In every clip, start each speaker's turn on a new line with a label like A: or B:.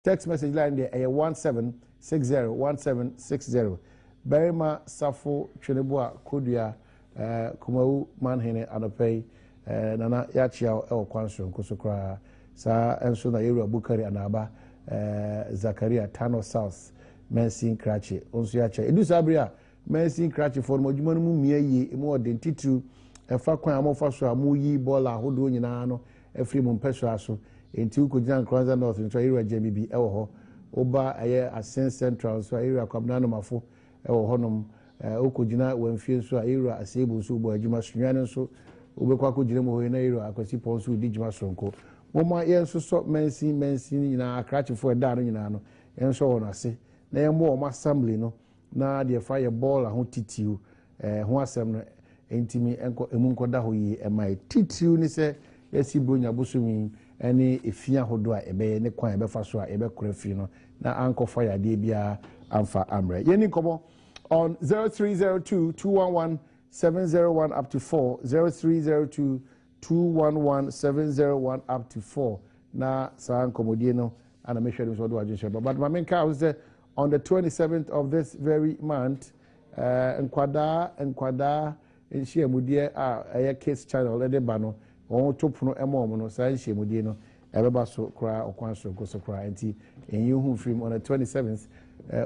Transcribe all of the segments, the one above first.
A: text message line there 1760 Berima Safo Chenebua Kudia Kumawu Manhene Anopei Nana Yachia El Kwanso Kusukra Sa Enso na Area Bukari Anaba Zakaria Tano South Mensin Krachi Onso Yacha Edu Sabria Mensin Krachi for Mojumanu Miye Emo Dentitu Efa Kwan Amofa So Amuyi Bola Hodo Nyina no Efri Mumpeso Aso Enti Ukujina Kwanza North Ntra Area JBB Ewo ho Oba Aye Asen Central So Area Kwabna no Mafo Ewo honom Ukujina Wemfie So Area Asebu So Bo Adwuma Sunwane So Obekwa Kujina Mo Ho na Area Akwasi Ponso Di Dwuma Sonko Moma yenso so mensin nyina akrache fo da no nyina no yenso won ase na yembo o assembly no na de fa ye ball ho titiu ho asem no entimi enko emu nkoda ho yi mai titiu ni se yesi bronya bosumi ene efia hodo a ebe ne kwan ebe fa so a ebe kora fi no na anko fa ya de bia amfa amre yeni komo on 0302 211 701 up to 4 0302 211-701 up to 4. Na San Comodino and I make sure this was but my main car was on the 27th of this very month. And Quada and she mudia a case channel at the bano on top no emono science she mudino everbaso cry or quanso go so cry and you who film on the 27th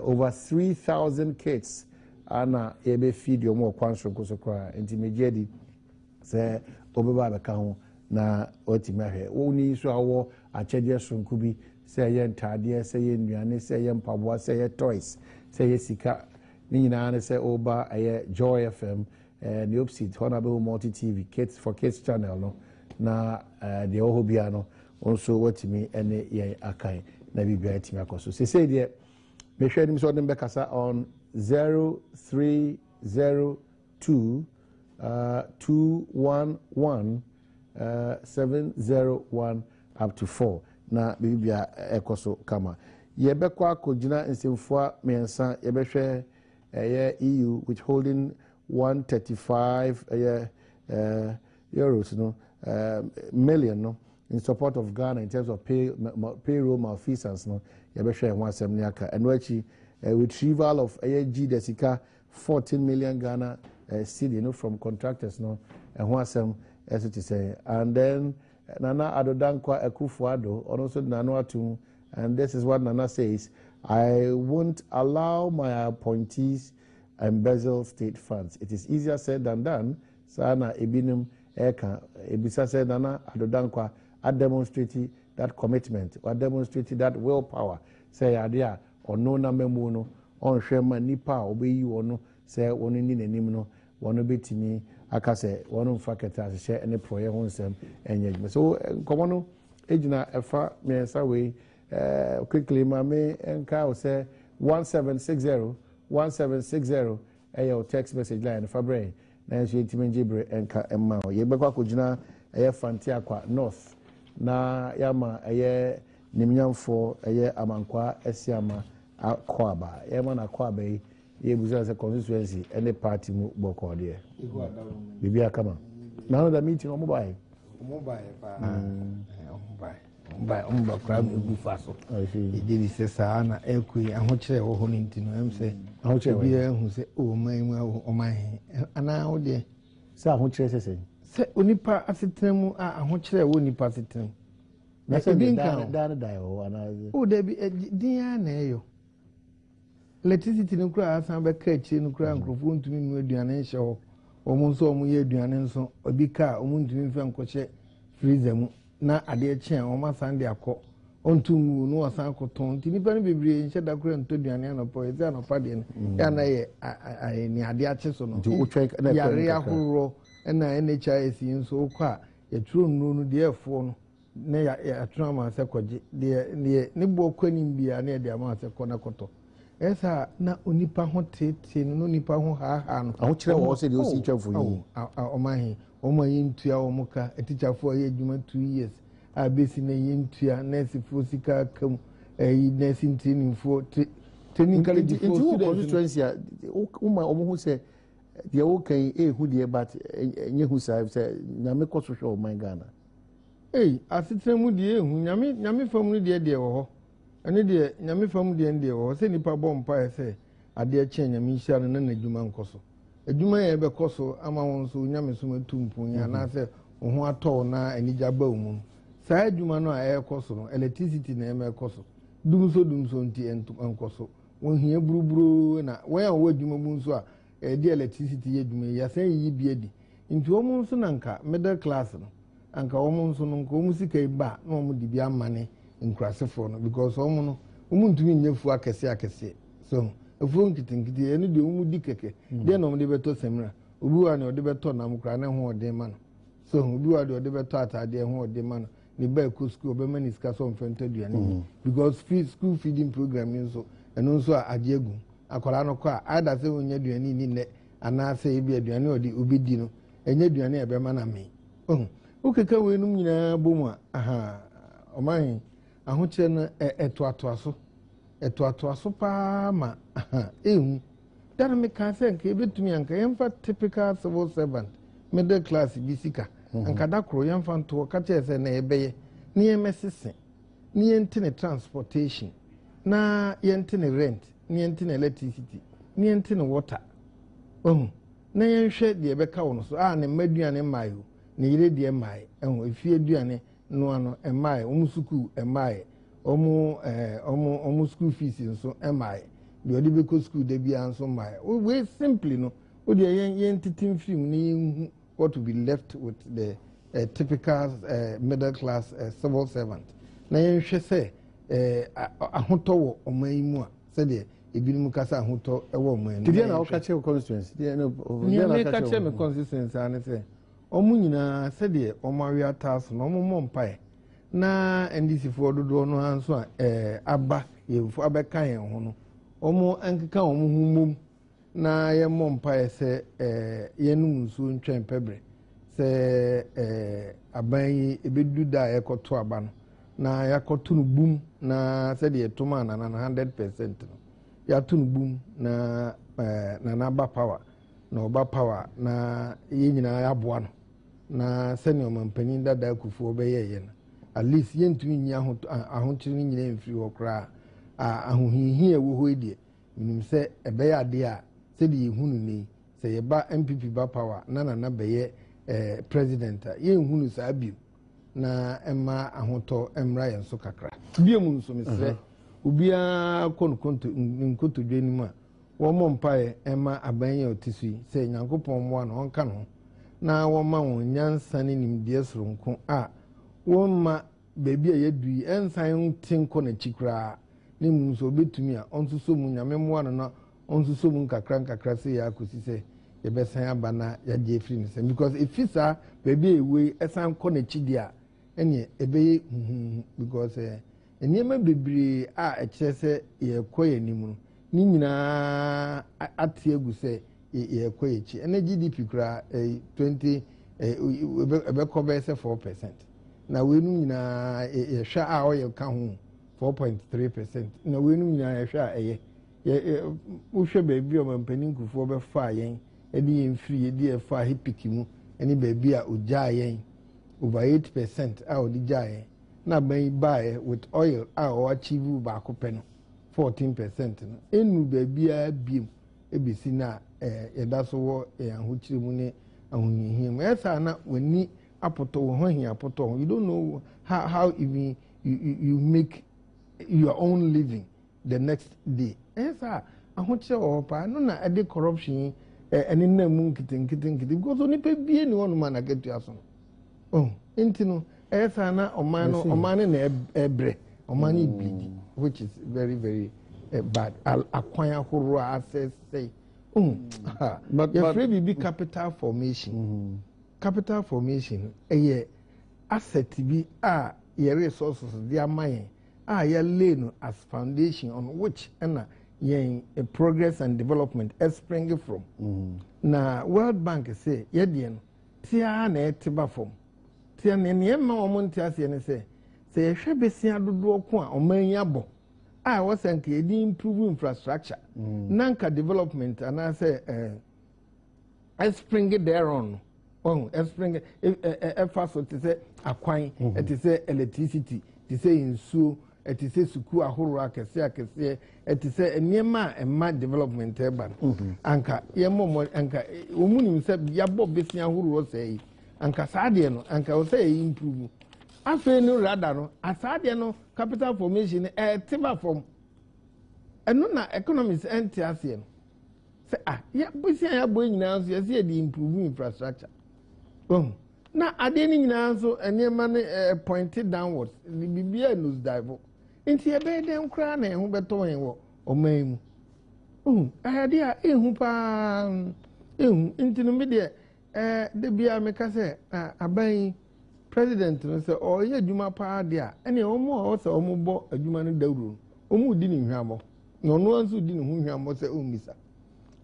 A: over 3,000 kids ana ebe feed your more quanso go so cry and immediately say obeba beka ho na otimahwe woni so awo achede sonku bi say ye ntade say ye nnuane say ye mpaboa say ye toys say ye sika ni nyina ne say oba aye Joy FM the opposite Honorable Multi TV Kids for Kids channel no na the ohobia no also watimi ene ye akai na bibia timi akoso say de me hwe nim so dem bekasa on 0302 211-701 up to 4 na bibia ekoso kama yebekwa akogina nsemfua mensa yebehwe EU withholding 135 euros no million no in support of Ghana in terms of payroll malfeasance no yebehwe ho asem ne aka enwachi retrieval of G desika 14 million Ghana cedi no from contractors no and who asem as to say and then Nana Adodankwa Ekufuado also Nano Atum and this is what Nana says I won't allow my appointees embezzle state funds. It is easier said than done. Sana Ebinum Eka Ebisa said Nana Adodankwa I demonstrated that commitment or demonstrated that willpower say adia or no number mono on Shema Nipa obey you or no say one in the nimno one bit me akase one faketa share any prayer on some and so common ejina efa me way quickly mame enka say 1760 your text message line fabre na so ntime njibre enka emma ye bekwa kogina fanti akwa north na yama nimnyamfo amankwa esiama akwaba yama na kwaba yi ye buza se constituency any party mu boko de bibia kama na da meeting o mobile pa omba crab egu faso e dey se sa na ekui ahokyere wo ho ntino em se ahokyere bi ehu se o man mu o man ana wo de se ahokyere se onipa asetremu ahokyere wo onipa asetremu na se bi nka da o ana o de bi din ya na eyo electricity no kura asan be ka echi no kura nkrofo ntumi nu aduane nhyɛ hɔ omo nso omo ye aduane nso obi ka omo ntumi mfa nkɔhyɛ freezer mu na ade echi a omo asan de akɔ ontumu no asan akɔtɔn ti nipa no bebre nhyɛ da kura nto aduane anɔpɔ eze anɔpa de no ya na ye ni ade ache so no ya re ahoro na NHIS nso okɔ a yɛturo nnuro no de efo no na ya atuna ma sɛ kɔgye de ne bo kɔnim bia na de ama sɛ kɔ na kɔtɔ esa na onipa ho tete no onipa ho ha no aho kire wo se de o si twafo yi omahi omayi ntua omuka etichafo aye adwuma 2 years abesi na yentua nurse fo sika kam nurse ntinimfo technically the constituency uma omo se de o kan hu de but nye hu sai se na me koso hwe o man Ghana asetremu de hu nyame fam no de wo ho ani de nyame fam de wo se nipa bɔ mpa ese ade che nyame hia no na adwuma nkoso adwuma ye be koso ama won so nyame so matumpu ya na se wo ho atɔ na anigya ba mu saa adwuma no a koso no electricity na eme koso dumso nti enkoso won hia buruburu na wen a wo adwuma mu nso a de electricity ye adwuma ya san yi bie di nti wo mu nso nanka middle class no anka wo mu nso no nko mu sika ba na wo di bia mane nkrasefo no because wo mu no wo mu ntumi nyefu akese so efu nkitinkiti eni de wo mu di keke de na wo de beto semra obi wa ne wo de beto na mukra na ho ode ma no so obi wa de wo de beto atade ho ode ma no ni ba ku school obema ni sika so mfento duane because school feeding program nso eno nso a agegu akwara no kwa ada se wonya duane ni ne ana se ebi aduane odi obi di no enye duane e be ma na me ukeka we num nyina bomu aha oman ahokyere no etoatoaso pa ma ehu dara me kan se nka ebetumi anka yemfa typical civil servant middle class bisika anka dakro yemfa nto ka che se na ebeye ne yemesese ne yentine transportation na yentine rent ne yentine electricity ne yentine water na yenhwe de ebeka wo no so ne maduane mayo ne yire de mai efie aduane no ano mai school mai school fees nso mai de odi be ko school de bia nso mai we simply no o de yen titim film ni what will be left with the typical middle class civil servant na yen hwe se ahoto wo oman mu a se de ebinim kasa ahoto ewo oman
B: no na o ka che constituency de no
A: o ka che me constituency ane se omu nyina se de omawe atas no omo mpae na ndc for dodo no anso aba yefu abeka yen ho no omo ankeka omo humom na ye mpae se yenum nso ntwen pebre se aban yi ebedu da yekoto aba no na yakoto no bum na se de toma na 100% no ya to no bum na na ba power na oba power na ye nyina ya boa no na senior mampanin dada kufu obeye na at least yentumi nya ahokyere ni nyina mfiri ho kra ahohihi ewo ho edie minim se ebeye ade a se de yehunu ni se ye ba MPP ba power na beye president yehunu sa abiem na emma ahoto emra yenso kakra biem nso mesre obia konkonto nkoto dwanimu a wo mompae emma abanye otisui se nyankopon mo na onka no na woma won nyansa ne nimde soronko a woma bebi a yedui ensan tinko na chikra ne mu so betumi a onsuso mu nyame mo ano na onsuso mu nkakra se ya akosi se ye besan abana ya je free ne se because ifisa bebi ewe esan ko na chidi a ene ebeye because enema bebre a ekire se ye koye nimu ni nyina atie gu se ye koye chi ene GDP kura 20 ebe ko be se 4% na wenu nyina ye hwa a o ye ka ho 4.3% na wenu nyina ye hwa a ye wo hwe beebi o mampanin kufu be fa yen edi yen free edi e fa hipikimu eni beebi a oja yen over 8% a odi jaye na ban buy with oil a o achieve ba ko pe no 14% no enu beebi a biem ebisi na yeda so wo ahokyire mu ne ahunhihim esa na wani apoto wo ho hia apoto you don't know how even you make your own living the next day esa ahokyire wo pa no na ade corruption eni na mu nkitinkiti because oni pe bie ni wonu ma na getu aso enti no esa na oman na ebre oman ibidi which is very very bad akwan ahoro access say but your free be capital formation capital formation asset bi your resources their money your lay no as foundation on which a progress and development is springing from na World Bank say no tia na etiba from tia ne ma omonti ase ne say yehwe besia dodo ko a oman abo was improve infrastructure nanka development and I say spring there on spring fast to say akwan to say electricity to say insuo ɛte sɛ suku ahorow akɛse ɛte sɛ nneɛma a ɛma development ɛba no anka yɛmmɔ anka wɔn nim sɛ yɛabɔ besia ahorow sɛ yi anka saa deɛ no anka wɔsɛ yɛ improve afei no rada no asaa deɛ no capital formation ɛte ba fam ɛno na economics ɛnte aseɛ no sɛ yɛ besia yɛabɔ nyinaa nso yɛsɛ yɛde improve infrastructure na ade ni nyinaa nso nneɛma no pointed downwards bibia nose dive nti ebe den kra na ehu beto yen wo oman mu ade a ehu pa ehu nti no me de de bia me ka se aban president no se o ye adwuma pa de a ene omo o se omo bo adwuma no dawuro omo di ni hwamo no no nso di ni hu hwamo se o misa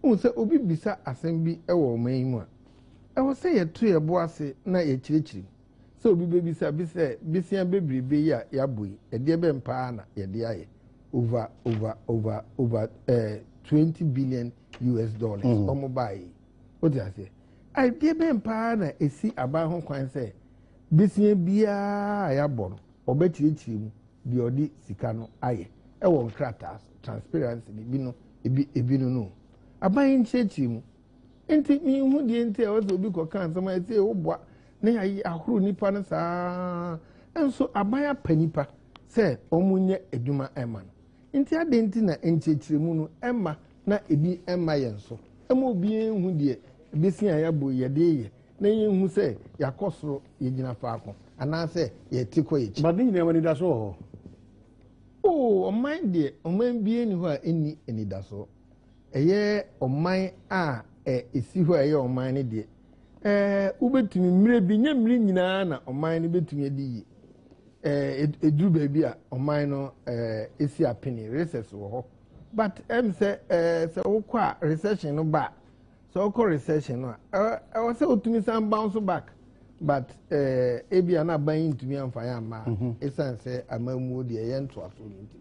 A: o se obi bisa asem bi e wo oman mu a ɛwɔ sɛ yɛto yɛbo ase na yɛkyerɛkyerɛ sɛ obi bɛbisa bi sɛ bisia bebrebe yi a yɛabɔ yi ɛdeɛ bɛ mpaa na yɛde ayɛ over 20 billion US dollars ɔmo baayɛ wote aseɛ ɛdeɛ bɛ mpaa na ɛsi aban ho kwan sɛ bisia biara a yɛabɔ no ɔbɛkyerɛkyerɛ mu deɛ ɔde sika no ayɛ ɛwɔ nkrataa transparency ebi no aban nkyerɛkyerɛ mu nti mi hu die nti a wɔsɛ obi kɔka nsɛm a ɛsɛ woboa na yɛayi ahoro nipa no saa nso aban apa nipa sɛ ɔmo nyɛ adwuma ɛma no nti ade nti na nkyerɛkyerɛmu no ɛma na ebi ɛma yɛn so ɛma obi hu die ebesi a yɛabɔ yɛde yɛ na yɛhu sɛ yɛakɔ soro yɛgyina faako anaasɛ yɛte kɔ yɛkyi
B: ba de nyinaa wani da so
A: hɔ ɔman deɛ ɔman bie ni hɔ a ɛnni anidasoɔ ɛyɛ ɔman a esi hɔ a ɛyɛ ɔman no deɛ wobɛtumi mmerɛ bi nyɛ mmerɛ nyinaa na ɔman no bɛtumi adi yi ɛduru baabi a ɔman no esi apene recess wɔ hɔ but sɛ wokɔ a recession no ba sɛ wokɔ recession no a ɛwɔ sɛ wotumi san bounce back but ebia na aban yi ntumi amfa yɛ ama ɛsiane sɛ amamuo deɛ ɛyɛ ntoaso no nti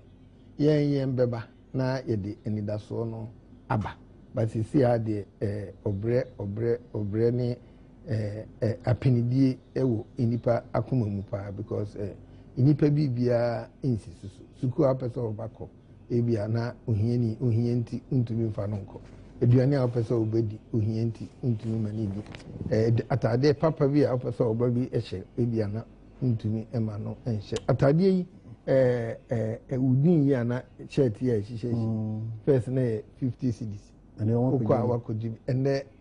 A: yɛn bɛba na yɛde anidasoɔ no aba but sisi ade obre ne apinidie ewo inipa akoma mu pa because inipa bibia insi suku apesa obakọ ebia na ohienti ntumi mfa no nkọ eduane a apesa obedi ohienti ntumi mani bi atade papa bi a apesa obabi ehye ebia na ntumi ema no enhye atade yi udin yi ana shirt ya ehye first na 50 cedis and then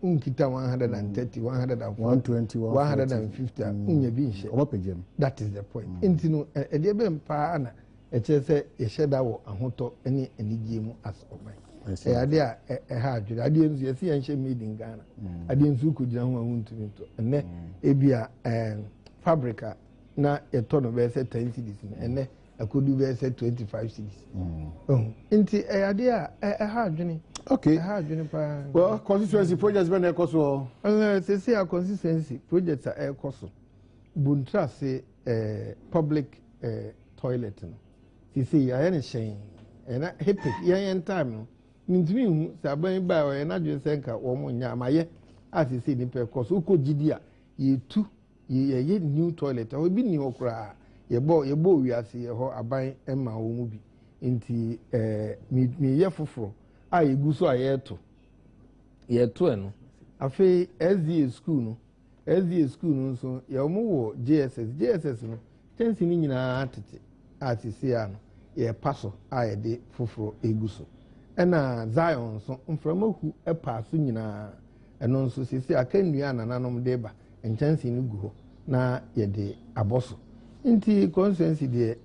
A: unkita 130 140 150 unya bi nhye that is the point intino ede be mpa na eche se yesheda wo ahoto ene anigye mu as oman ade a ha adwere ade enzu yesi yenhye made in Ghana ade enzu ko gina ho ahontumi to ene ebia fabrica na eto no be se 10 cedis ene akodu be say 25 cities. Inti ade a ha adwene.
B: Okay.
A: Ha adwene pa.
B: Well, consistency projects been ekoso.
A: Say a consistency projects are ekoso. Buntra say public toilet no. See ya any shame. And happy yan time no. Ntimi hu saban ba o na dwe senka wo mo nya amaye as say ni pe ekoso uko gidi a ye tu ye new toilet. O bi ni okra yebo wiase ye ho aban ema wo mu bi nti mi ye foforo a yegu so a yeto eno afi SDA school no so ye mo wo JSS no tensi ni nyina atete atisi ano ye paso a ye de foforo eguso ena Zion so mframahu epaso nyina eno nso sisi akannua nananom de ba enchansi ni gu ho na ye de aboso inti consensus de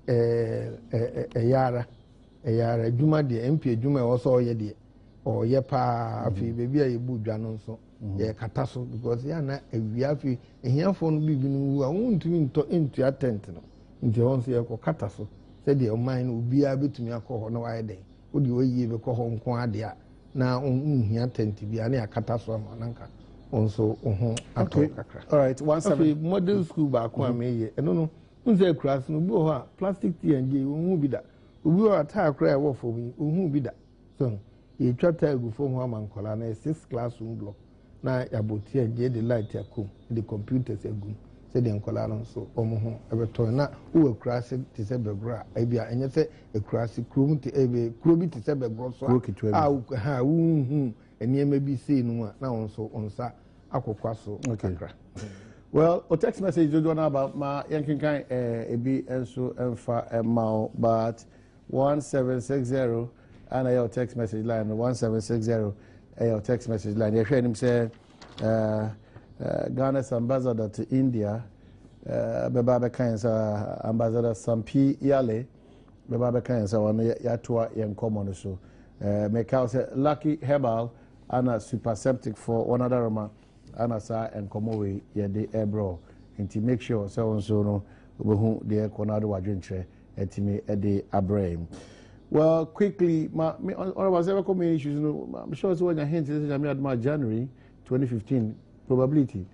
A: eyara dwuma de MP dwuma e woso ye de o ye pa afi bebi a yebu dwa no nso ye kata so because ya na awia afi ehiafo no bibi no wu a wontumi nto attent no nti won so ye ko kata so se de o man no obi a betumi akọ na waye den o de oyiye be kọ ho nko ade a na unhia attent bi a na akata so ama nanka onso ho ato kakra.
B: All right, 17
A: model school ba ko ameye eno unze class no bi ho a plastic T&J ohun bi da obi o ata akra e wo fo mi ohun bi da so e twata egu fo ho amankola na 6 classroom block na yabo T&J the light akom the computers egu said the Encolano so omo ebeton who a crassy to say begra ebia and say a crassy crum to ebe crubi to say begro so ha and ye may be seen now so on sa akokwaso okay.
B: Well, a text message you don't know about my yanking kind ebi enso emfa emao but 1760 and your text message line 1760 your text message line you heard him say Ghana's ambassador to India, Baba Kansa ambassador Sampi Yale, Baba Kansa on Yatua in common so. Make out say lucky herbal and a super septic for one other Roma and a sa and come away yede ebro. And to make sure so no who the Conado Wajintre and me Eddie Abraham. Well, quickly, all of us ever come issues, I'm sure it's when I hinted at January 2015. Probability,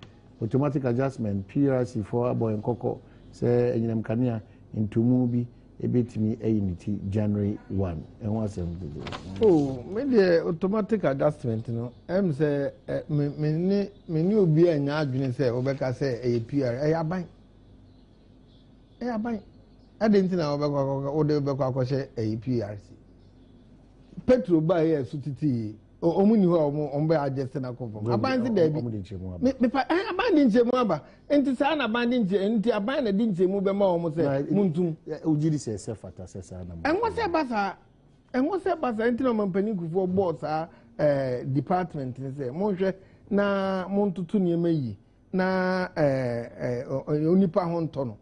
B: automatic adjustment, PRC for boy and cocoa, say, and you can into movie a bit me a unity January 1. And what's
A: oh, maybe automatic adjustment, you know. I'm say, me new beer and argument say, Obeka say, a PR, a bank. A bank. I didn't know Obeka say a PRC. Petro buy a sutiti. Omuni ho ombe adjust na confirm abanzi da bi me pa abandi nchemu aba enti sa na abandi nche enti aban na di nchemu be ma omo se muntum
B: ujiri se fata se sa na
A: enwo se basa enti no mampani kufo boss department se monhwe na montutu ne mayi na onipa ho nto no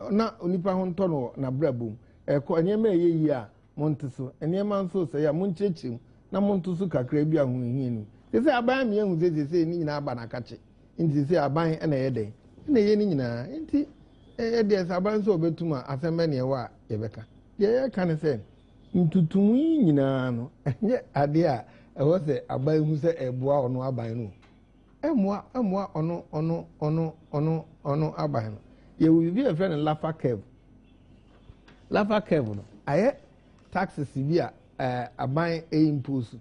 A: na onipa ho nto no na brabum ko ne ma yeyi a monteso ene ma nso se ya monchechim na montusu kakra bi ahuhinu se aban me ehu se ni nyina aba na kache nti se aban na yede na ye ni nyina nti de aban so obetuma asembe ne wa yebeka ye kan se ntutum nyina no ye ade a ewo se aban hu se eboa ono aban no emoa ono aban no ye will be a friend lafa curve no aye taxes bi a aban impose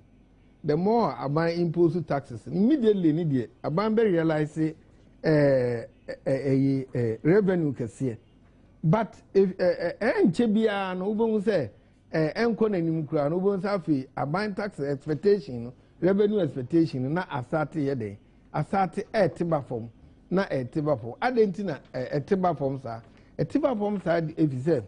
A: the more aban impose taxes immediately ni de aban be realize revenue kese but if enche bia no ubon say enko nanim kura no ubon say afi aban tax expectation no revenue expectation na asate ye de asate etiba form na etiba form adentina etiba form sa if say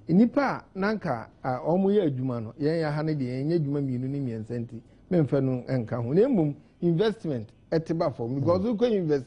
A: nipa nanka omu ye adwuma no yen ya ha ne de yen adwuma mienu ni miensenti memfa no enka ho na mum investment etiba for because we can invest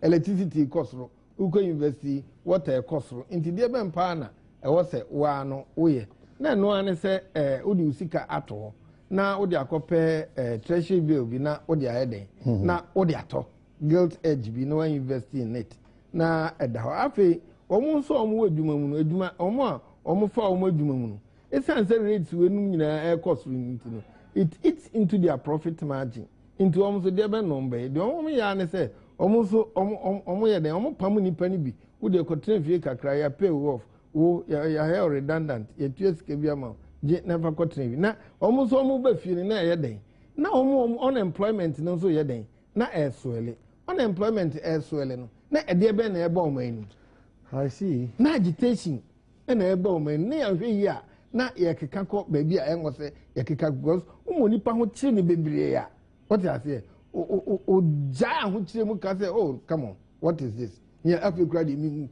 A: electricity cost ro we can invest water cost ro inti de be mpa na e wo se wa no woye na no ane se odi usika ato na odi akope treasury bill bi na odi ayeden na odi ato gilt edge bi no invest in it na edaho afi omu nso omu adwuma mu no adwuma omu a omofa adwuma mu no esan say rates we num nyina cost nti no it eats into their profit margin into omo so de be number de omo ya ne say omo so omo ye de omo pam nipa ni bi wo de ko traffic kakra ya pay off wo ya redundant ya tuesike bi ama je never ko traffic na omo so omo ba fie na ye den na omo unemployment no so ye den na eswele unemployment eswele no na ede be na ebe omo enu
B: I see
A: na agitation na ebe omo enu na ya hwe yi a na yekeka ko baby a enwo se yekeka because umo nipa ho kire ne bebre ya what you say o ja ho kire mu ka say oh come on what is this here Africa dey mean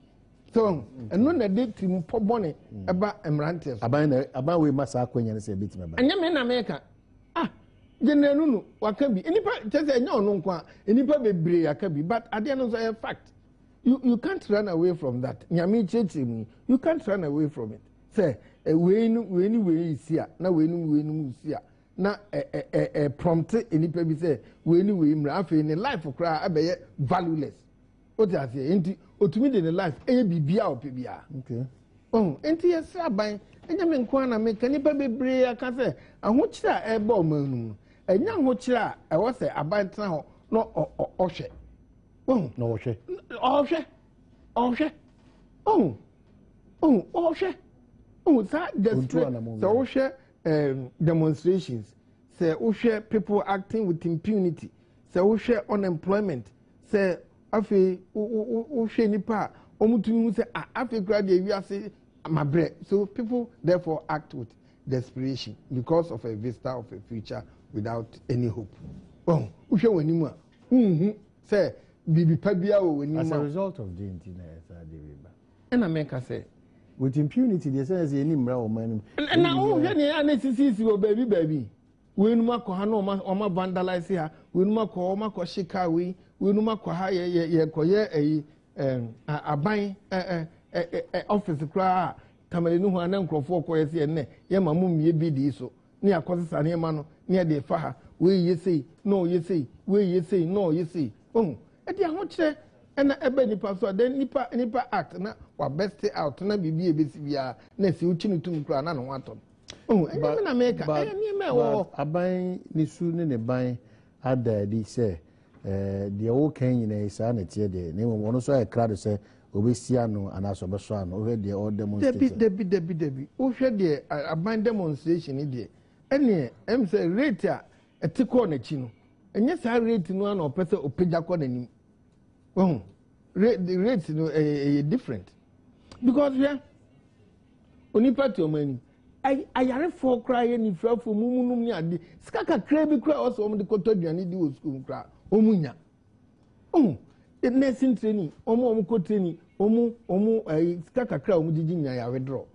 A: so eno na dey tim pobone eba emrantes
B: aban we masa akwanya ne se bitima ba
A: anya me na meka jenenu no waka bi nipa tese enya ono nko nipa bebre ya ka bi but ade no so a fact you can't run away from that nyame cheche mu you can't run away from it say we isi a na we isi a na prompt enipa bi say we mra afi ne life kra abeye valueless o ti ase enti otumi de ne life bibia opebia
B: okay
A: enti yes aban enya me nko na me kanipa bebre aka say ahokyira eba o manu enya ahokyira wo say aban tena ho no ohwe
B: no ohwe
A: so share demonstrations say share people acting with impunity say share unemployment say afi o hwe nipa omutumi hu say afi kra de wi ase mabre. So people therefore act with desperation because of a vista of a future without any hope. Oh, o hwe wani mu a say bibi pa bia wo wani mu.
B: As a result of the internet,
A: and America say
B: with impunity, they say any mra man.
A: And now hwe ne anesisi wo baby. We no makọ ha no oma vandalize ha we no makọ oma kọ shika we no makọ ha ye koye aban office kra kamale no ho na nkrofo koye se ne ye mamu mie bi di so ne akosesa ne ma no ne de fa ha we ye sei no ye sei we ye sei no ye sei oh e de ho kire na ebe nipa so then nipa act na wa best out na bibi e besi bia na se uchi nitum kra na no wato. Oh, but
B: Aban Nisu ne ban Adadi say the old Kenyan is an etiede. Name one also a crowd say Obesiano and Asobasano over the old demonstration.
A: Debbie. Oh, the Aban demonstration idea. Any say rate a tick on a chino. And yes, I rate one or person or Pijacon. Oh, the rates different because we are only part of money. I are for crying if you for Mumunum, Skaka crabby cry also on the Cotogiani do school cry. Omunya. Oh, it nursing training, Omo training, Omu, Skaka crow, Mudinia, ya withdraw.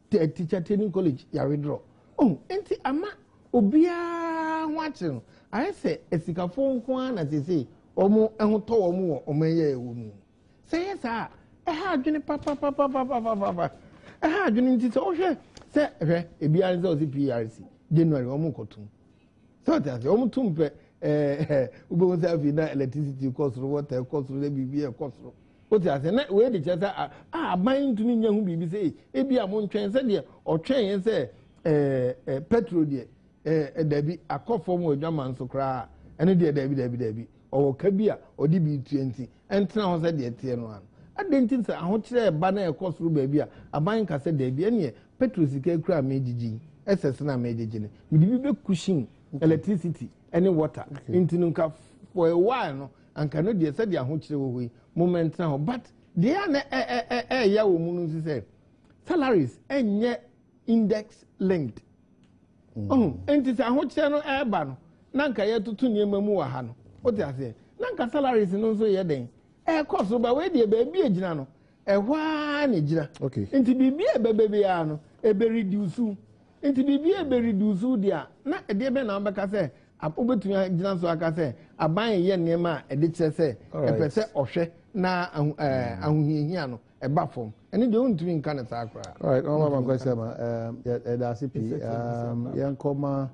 A: Teacher training college, ya withdraw. Oh, ain't it Ama Obia watching? I say, a Sikaphone one as they say, Omo and to Omo, Omeye woman. Say yes, sir. I had you papa. I had you in this. Say, a BRZ or the PRC, January, Omukotum. So that's Omutum, Ubon have electricity cost, water cost, be a cost. What I say, where the chest mind to me, young baby say, maybe I'm on train, said or train and say, petrol, there be a cough from a German so cry, and a dear Debbie, or Kabia, or DB20, and now said the TN1. I didn't think I want to say a banner cost through baby, a buying cassette, Debbie, and Petrosike kura meji SS na meji we be cushion electricity any water into nunka for a while no and cannot be said ya ho kire we moment now but they are ya wo munu say salaries enye index linked oh enti say ho kire no e ba no nanka ye tutu niema mu wa ha no o ti ase nanka salaries no so ye den e cost ba we de ba bi ejina no e hwa na ejina
B: okay
A: enti bibi e bebe ya no ebe reduce enti bibi ebe reduce dia na ede be na mbeka se obetumi agina so aka se aban ye niema ede kire se epese ohwe na ahuhihia no eba fom ene de ontumi nka ne sa akra
B: all right all my question da CP yankoma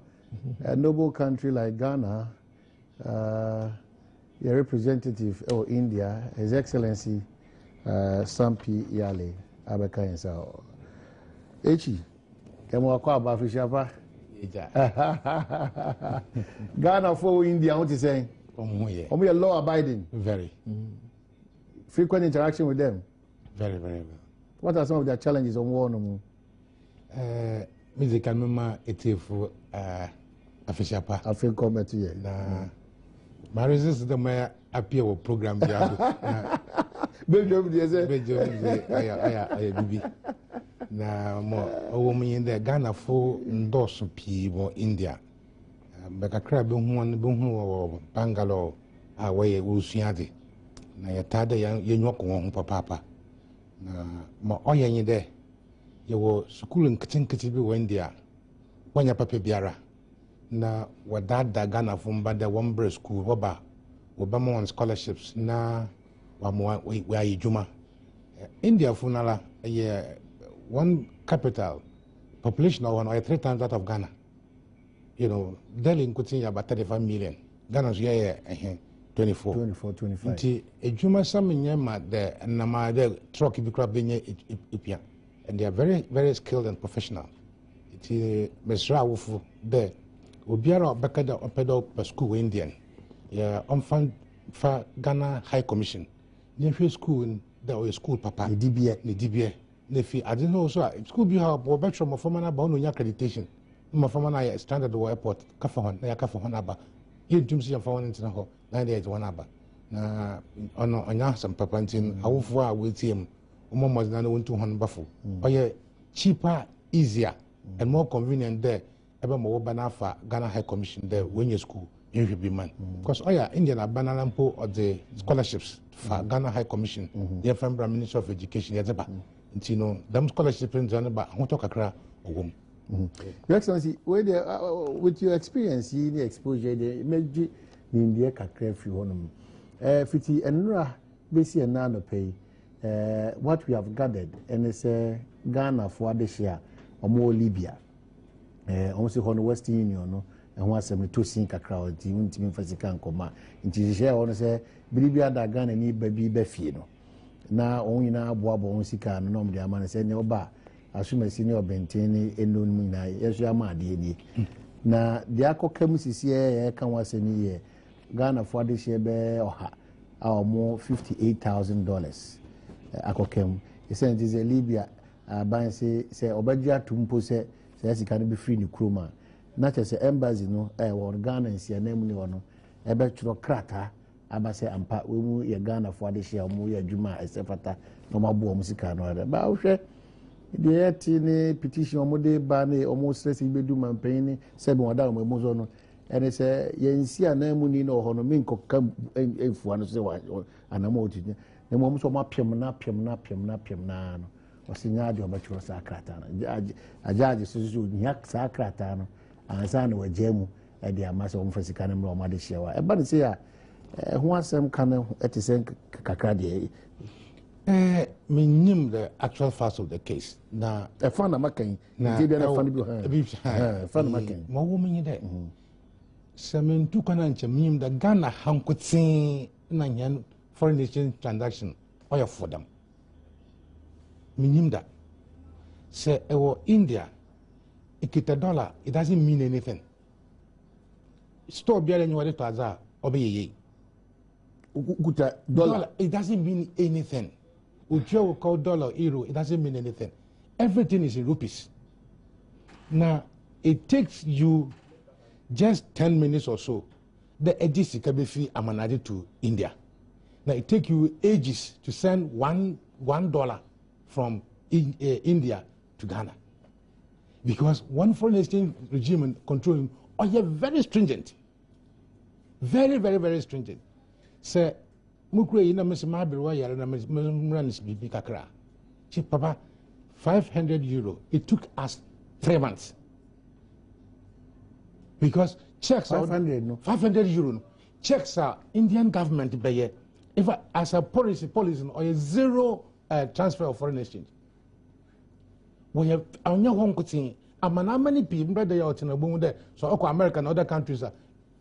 B: a noble country like Ghana your representative or India His Excellency Sampi Yale abeka yensa Echi, kemo akwa abafishapa. Ghana for India, what you saying? Omo law abiding.
C: Very.
B: Frequent interaction with them.
C: Very, very well.
B: What are some of their challenges on war no more?
C: Music mema etifu afishapa.
B: I feel come to you.
C: Na my resist the my appear with program dia.
B: Belgium dey say.
C: Aya bibi. Na mo owo mu yende Ghana fo ndorso pii bo India bekakra be hu wo Bangalore a we usuade na yetade ye nwoko ho papa na mo oyenye de ye wo school nkitinkiti bi wo India wanya papa biara na wadada Ghana fo mbada wombre school woba mo on scholarships na wa mo we ayijuma India fo nala ye one capital population of 3 times that of Ghana. You know, Delhi including about 35 million. Ghana's 24.
B: 25.
C: Nti ejuma sam nyema de na de truck bi kra benye ipia. And they are very very skilled and professional. It mesra wofu de obiara obekada opedo per school Indian. Yeah, on fa Ghana High Commission. Nye school the school papa.
B: Ni
C: DBA. Nefi, I didn't know so. School be how better from former about no accreditation. My former standard airport, Kafahon, Kafahon Abba. You do see a phone into the hall, 98 1 Abba. na ono onya some papa ntin awofo a wetim omo mozna no wontu hon bafo oye cheaper, easier and more convenient there ebe mo banafa Ghana High Commission there when you school in be man because Indian banana po or the scholarships for Ghana High Commission the from Minister of Education yazeba ntino them scholarship in Zanzibar ho to kakra ogum.
B: Your Excellency, with your experience in the exposure the meji ni India kakra fi honum fiti enra besi enano pay what we have gathered and it's Ghana for this year or more Libya almost on Western Union no and one sem to sin kakra o ti untimi fasika nkoma nti share on say Libya da Ghana ni baby be fie no na on nyina aboabo on sika no nom de amane say ne oba asuma sini obenteni eno mu na yesu amade ni na de akokam sisi e kan wasemi ye Ghana for this year be oha our more $58,000 akokam esen dize Libya ban say obagya tumpo say sika no be free ni kroma na chese embassy no wo Ghana nsia na mu ni wono ebe tro krata abase ampa we mu ye Ghana for this year mu ye adwuma esefata no mabo mu sika no ba hwe the etini petition omode ba na omo stress bedu manpan ni sebe wada omo zo no ene se yensi anamu ni no ho no me nkoka efu ano se anamo otini na mo so mapem na no osinya de obachuro sakrata na ajaji so nyak sakrata no ansa na wajemu e de amasa omo fasika na mro omade hyewa e ba ne se ya ho asem kan etisen kakra de
C: meaning the actual facts of the case. Na
B: a fan of making, na fan making.
C: More woman there. Semen two canancha mean the Ghana Hankutin Nanyan foreign exchange transaction or for them. Meaning that. Say, India, it $1, it doesn't mean anything. Store beer and you want it to Azar, obey $1, it doesn't mean anything. Uche will call dollar, euro, it doesn't mean anything. Everything is in rupees. Now, it takes you just 10 minutes or so. The edisi kabefi amanadi to India. Now, it takes you ages to send $1 from India to Ghana. Because one foreign exchange regime controlling, you're very stringent. Very, very, very stringent. So, mukwe ina mesema abirwa yare na mranis bibi kakra. Chief Papa, €500. It took us 3 months. Because checks are €500. Checks are Indian government pay. If as a policy or a zero transfer of foreign exchange. We have anya hon kutin amana many people brother out in a there. So America and other countries are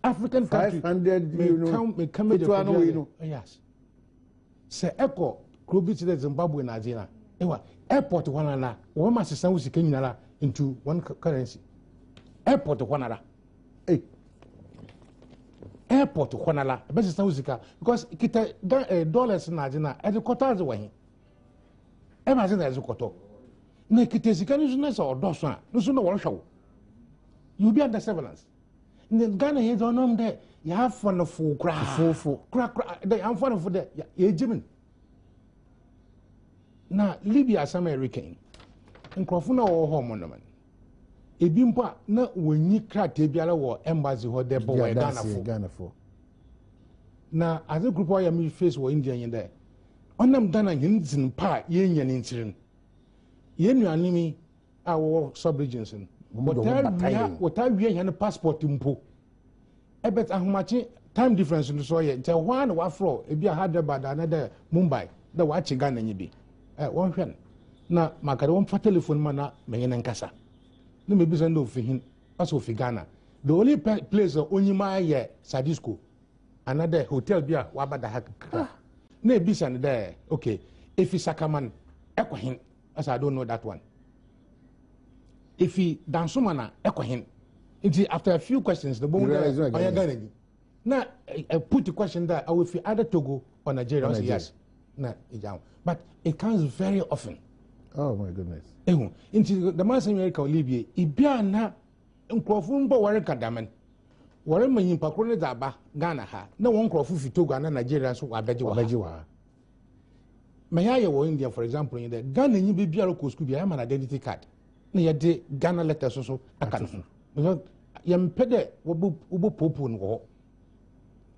C: African countries.
B: €500
C: come yes. Say echo Krobit to Zimbabwe and Nigeria. Airport one another. One must send us into one currency. Airport one another. Airport one another. Best because kita dollars in Nigeria as a quarter away. Imagine as a quarter. Naked is or Dawson. No sooner one show. You'll be under surveillance. In Ghana, you don't know that you have fun of full crack. They have fun of that. Yeah, Jimmy. Now, Libya is American. And Crofuna or Homonoman. A bimpa, not when you crack Tibiala or embassy or their boy Ghana for. Now, as a group, I am face were Indian in there. On them done a Hinson Park, Yen incident. Yen you enemy our sub-regions. What I we have a passport to Mpo. I bet how much time difference in the soil. Tell one or afro, if you had about another Mumbai, the watching gun and you be. One friend. Now, Macadon for telephone mana, Mayan and Casa. No, maybe send over him, also for Ghana. The only place of Onima, Sadisco, another hotel beer, Wabada Haka. No, Bisan there. Okay, if he's Sakaman, echo him, as I don't know that one. If he done so mana echo him, after a few questions, the moment now I put the question that I will feel either Togo or Nigeria. Say yes, but it comes very often.
B: Oh my goodness!
C: Into the mass America or Libya, Ibiana and Crofumbo were Kadaman. wɔre ma nyimpa koro ne daba Ghana ha na wɔn nkrɔfo fi Togo na Nigeria so wabɛgye wa ma ya yɛ wɔ India for example in the Ghana nyi bi biara ko school bi ya ma na identity card na yɛ de Ghana letter so aka no yɛ mpɛ dɛ wo popo no wɔ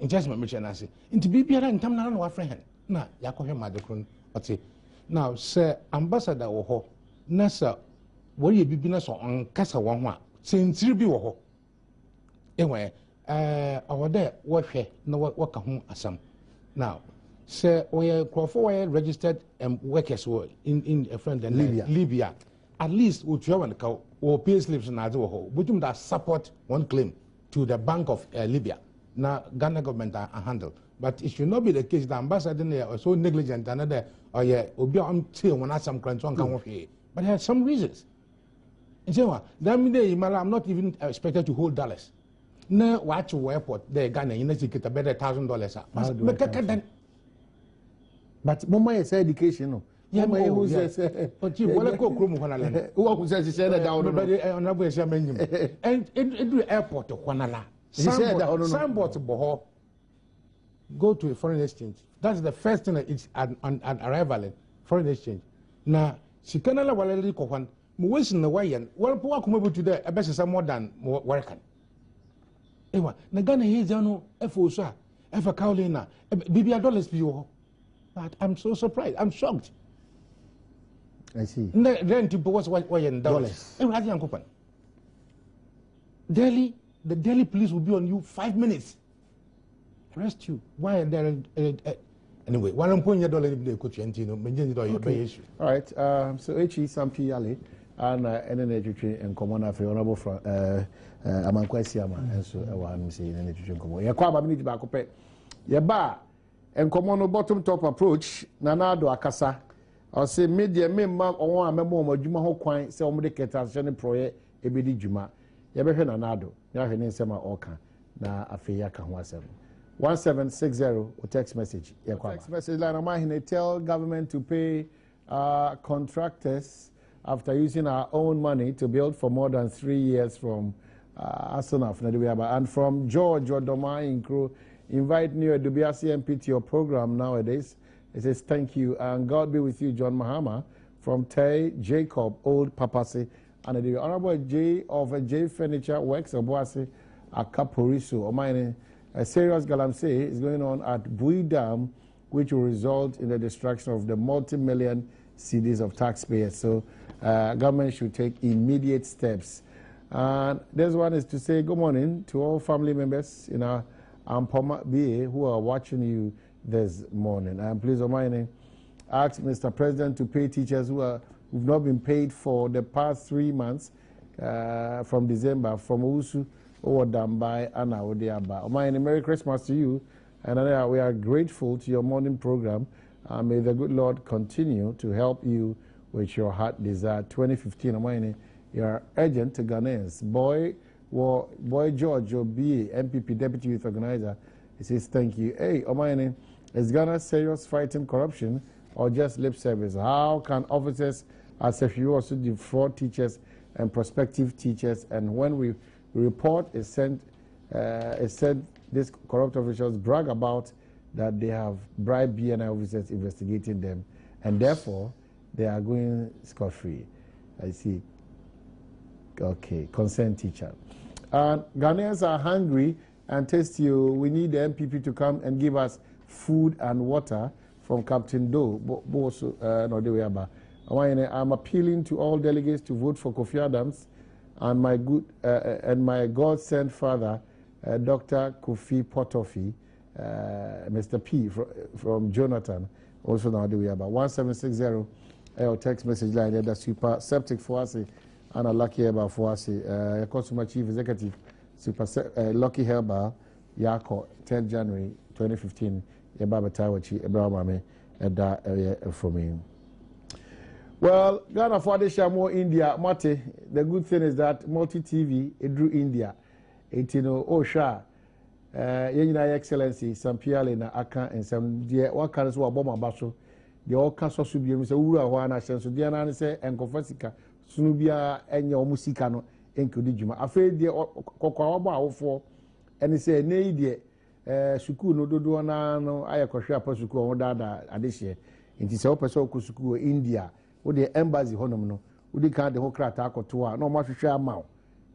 C: nkyɛn ma mekyɛ na ase nti bi biara ntam na na wafrɛ hen na yakɔhwɛ ma de kron ɔte now sɛ ambassador wɔ hɔ na sɛ wɔyɛ bibi na sɛ ɔnkasa wɔn ho a sentiri bi wɔ hɔ enwe ɔwɔdɛ wɔhwɛ na wɔka ho asam now sɛ wɔyɛ krɔfo wɔyɛ registered workers wɔ in a friend Libya at least wotua wɔn ka wɔ pay slips na adze wɔ hɔ botum da support one claim to the Bank of Libya na Ghana government handle but it should not be the case the ambassador is so negligent and that obi am tie wɔn asam kran so nka ho hwee but there are some reasons and say that mean I'm not even expected to hold dollars na watch airport there Ghana you know get a better $1,000
B: but mama is education no mama who says
C: but you wala ko krom ho na le
B: who who says say that down
C: no be say manyim and do airport ho na la signboard boho go to a foreign exchange that's the first thing that it's on arrival in foreign exchange na sikana la wala li ko hwan mo wesin na wayen wala po akoma butu there e be say more than working ewa na Ghana here no efo so a efa Carolina bibia dollars bi wo but I'm so surprised I'm shocked
B: I see
C: then to was wayen dollars ewa adi ankopan Delhi the Delhi police will be on you 5 minutes arrest you why and there anyway $1.2 in the coach and issue
B: all right so Sampi Yale and energy and common for honorable from Amankwesi Ama and so I'm saying energy and common yakwa minute back up yeba and common bottom top approach nanado akasa or say media memma on memo madwuma ho kwan say omde ketasene proye ebedi dwuma yebehwe nanado ya hwe ne nsema oka na afi yaka ho asem 1760 or text message text message line am tell government to pay contractors after using our own money to build for more than 3 years from Asanaf and from George Odoma Incro invite new Edubiasi MP to your program nowadays. It says thank you and God be with you, John Mahama from Tay Jacob Old Papasi and the Honorable J of J Furniture Works Obuasi Akaporiso or mine. A serious galamsey is going on at Bui Dam, which will result in the destruction of the multi-million cedis of taxpayers. So government should take immediate steps. And this one is to say good morning to all family members in our Ampoma BA who are watching you this morning. And please, Omaine, ask Mr. President to pay teachers who've not been paid for the past 3 months from December from Usu or Dambai and Odiaba. Omaine, Merry Christmas to you. And we are grateful to your morning program. May the good Lord continue to help you with your heart desire. 2015, Omaine, you are urgent to Ghanaians. Boy George, your BA, MPP, Deputy Youth Organizer, he says thank you. Hey, Omaine, is Ghana serious fighting corruption or just lip service? How can officers as if you also defraud teachers and prospective teachers? And when we report is sent, these corrupt officials brag about that they have bribed BNI officers investigating them, and therefore they are going scot-free. I see. Okay, concerned teacher. And Ghanaians are hungry and thirsty. We need the MPP to come and give us food and water from Captain Doe. I'm appealing to all delegates to vote for Kofi Adams and my God-sent father, Dr. Kofi Potofi, Mr. P from Jonathan. Also now we have 1760 text message line. That's super septic for us. And a lucky herbal for us, consumer chief executive, super lucky herbal, Yako, 10 January 2015, Yababa Tawachi, Abraham, and that area for me. Well, Ghana for the Shamo India, Mate, the good thing is that multi TV, it drew India. It, you know, Osha, Yenina Excellency, some Piale na Aka, and some dear, what kind of Bomba Basso, the all cancer should be Mr. Ura, Wana, so Diana say, and Confessica. Sunubia enya omusika no enkodi djuma afei de kokwa obo awofo ɛne sɛ ne die sukuu no dodo na no ayɛ kɔhwɛ apa sukuu on dada adehye nti sɛ wopɛ sɛ wokɔ sukuu India wo de embassy honom no wo di kan de ho krata akoto a na ɔmo ahwehwɛ ama wo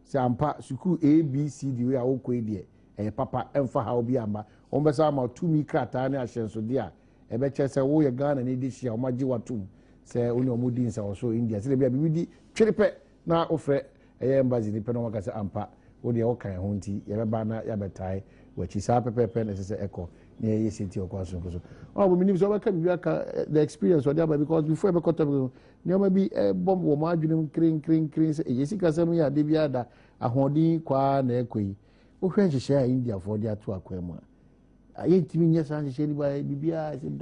B: sɛ ampa sukuu ABCD we a wokɔ die ɛyɛ papa ɛmfa ha obi amba ɔmo bɛsa ama tumi krata ne ahyɛnsode a ɛbɛkyɛ sɛ wo yɛ Ghana ne dehye a ɔmo agye watum sɛ wo ne ɔmo di nsa wɔ so India sɛ bia bibi di twirepɛ na ofrɛ ɛyɛ embassy ni pɛ no wɔka sɛ ampa wo de wɔka ho nti yɛbɛba na yɛbɛtae wachi saa pɛpɛpɛ na sɛ ɛkɔ na yɛyɛ senti ɔkɔ aso nkoso ɔmo minim sɛ ɔbɛka bibi aka the experience ɔde aba because before ɛbɛkɔ topic nneɛma bi ɛbɔ wɔ mo adwenem kren sɛ ɛyɛ sika sɛm yɛ ade bi ada ahoɔden kwaa na ɛkɔ yi wohwɛ nhyehyɛ a India foɔ de ato akwan mu a yɛntumi nyɛ saa nhyehyɛ ni ba bibia sɛ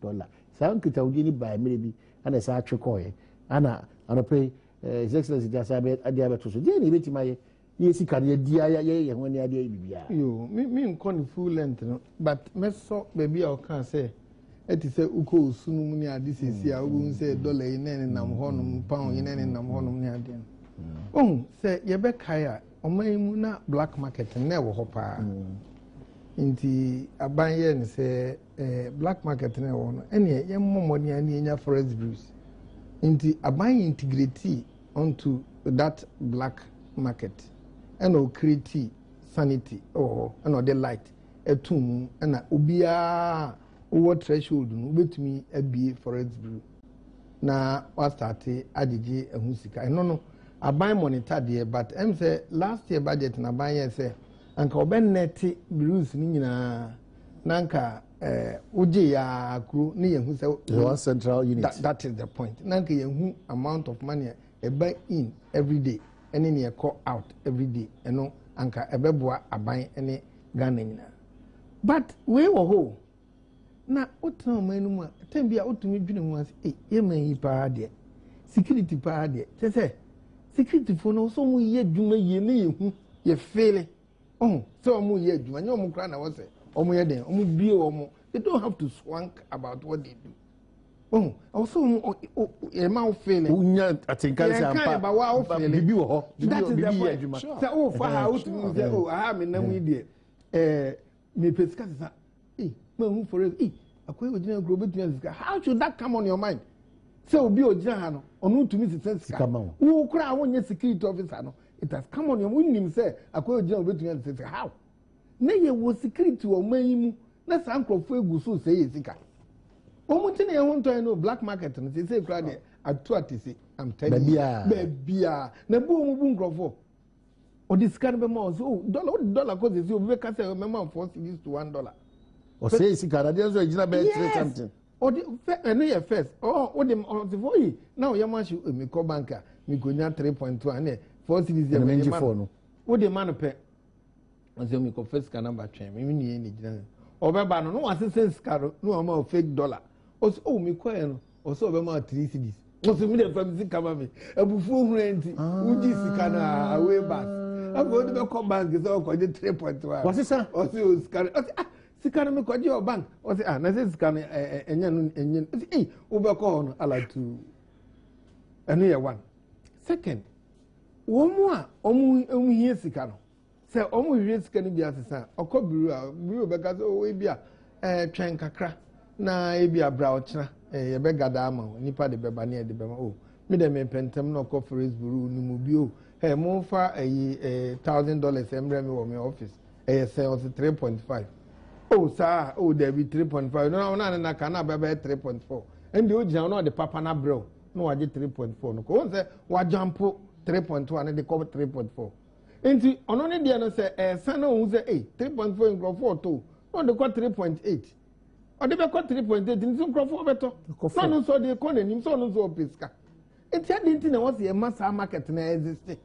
B: dollar saa nkitawudi ni ba mmerɛ bi ana saa atwe kɔɛ ana anɔpɛ his excellency de asa ade abɛto so deɛ na ɛbɛtumi ayɛ yɛ sika no yɛdi yɛ ho ani adeɛ bibia
A: yo me nkɔ ne full length no but mɛsɔ baabi a ɔka sɛ ɛte sɛ wokɔ osu no mu ne ade sɛsi a wobɛhu sɛ dollar yi ne nenam hɔnom pound yi ne nenam hɔnom ne adeɛ no sɛ yɛbɛkae a ɔman mu na black market na ɛwɔ hɔ paa nti aban yɛ ne sɛ black market na ɛwɔ no ɛneɛ yɛmmɔ mmɔden a ne yɛnya forest brews nti aban integrate onto that black market ɛna ɔcreate sanity ɛwɔ hɔ ɛna ɔde light ɛtum mu ɛna obiara wɔ threshold no wobɛtumi abie forest brew na wastate agyegye ɛho sika ɛno no aban monitor deɛ but ɛm sɛ last year budget na aban yɛ sɛ anka ɔbɛnɛte brews no nyinaa na anka wogye yɛ akuro ne yɛhu sɛ
B: one central unit
A: that is the point na anka yɛhu amount of money ɛba in every day ɛne ne yɛkɔ out every day ɛno anka ɛbɛboa aban ne Ghana nyinaa but wei wɔ hɔ na wotena ɔman no mu a tam bi a wotumi dwene ho ase yɛma yi paa deɛ security paa deɛ kyɛ sɛ security fo no so mu yɛ adwuma yie ne yɛhu yɛfeele sɛ ɔmo yɛ adwuma nyɛ ɔmo koraa na wɔ sɛ ɔmo yɛ den ɔmo bie ɔmo they don't have to swank about what they do also yɛma wo feele
B: wonya atenkansi ampa bibi wɔ hɔ bibi yɛ adwuma
A: sɛ wofa ha wotumi sɛ aha me nam yi deɛ mepɛ sika sesa mahu forest akwai ogyina kuro bɛtumi sika how should that come on your mind sɛ obi ogyina ha no ɔno tumi sesa sika wo koraa wonyɛ security officer no it has come on your mind wonim sɛ akwai ogyina bɛtumi sesa sika how na yɛwɔ security wɔ ɔman yi mu na saa nkurɔfoɔ egu so sɛ yɛ sika wɔn ti na yɛn ho ntɔn no black market no sɛ kura deɛ ato ate se am telling you baabia na bu wɔn bu nkurɔfoɔ ɔde sika no bɛma ɔsɛ dollar kɔ sɛ obi bɛka sɛ mɛma 4 cedis to $1
B: ɔsɛ sika na deɛ nso gyina bɛyɛ 3 something
A: ɔde fɛ ɛno yɛ first ɔde ɔsefo yi na ɔyɛ ma hye emikɔ bank a mikonya 3.2 ɛnɛ 4 cedis yɛ
B: mɛnji 4 no
A: ɔde ma no pɛ ɔsɛ emikɔ first sika number twɛn mɛmi ni yɛ ni gyina ɔbɛba no no wasese sika no no ɔma fake dollar ɔsɛ mi kɔ yɛ no ɔsɛ ɔbɛma 3 cedis ɔsɛ mi de fam sika ma mi ebufuo hura nti wugyi sika no away back afɔ ɔde bɛkɔ bank sɛ ɔkɔgye 3.1
B: wɔsesa
A: ɔsɛ osika no ɔsɛ sika no mi kɔgye ɔ bank ɔsɛ na sɛ sika no ɛnyɛ no ɔsɛ wobɛkɔ hɔ no alatu ɛno yɛ one second wɔn mu a ɔmo hie sika no sɛ ɔmo hwie sika no bi asesa ɔkɔ biro bɛka sɛ ɔwɔ ebi a twɛn kakra na ebi abra ɔkyena yɛbɛgada ama wo nipa de bɛba ne yɛde bɛma me de me pɛntɛm na ɔkɔ forest buru no mu bio mo fa $1,000 ɛmrɛ me wɔ me office ɛyɛ sɛ ɔsɛ 3.5 saa dabi 3.5 no na na ka na bɛbɛ 3.4 ɛnde ogyina no ɔde papa na brɛw na wagye 3.4 no ko sɛ wajampo 3.1 ne de kɔ 3.4 enti ɔno ne deɛ no sɛ ɛsan na ohun sɛ 3.4 nkrɔfoɔ to na ɔde kɔ 3.8 ɔde bɛkɔ 3.8 nti nkrɔfoɔ bɛtɔ na ɔno nso ɔde kɔ n'anim sɛ ɔno nso ɔpɛ sika enti ade nti na wɔsɛ yɛma saa market na existe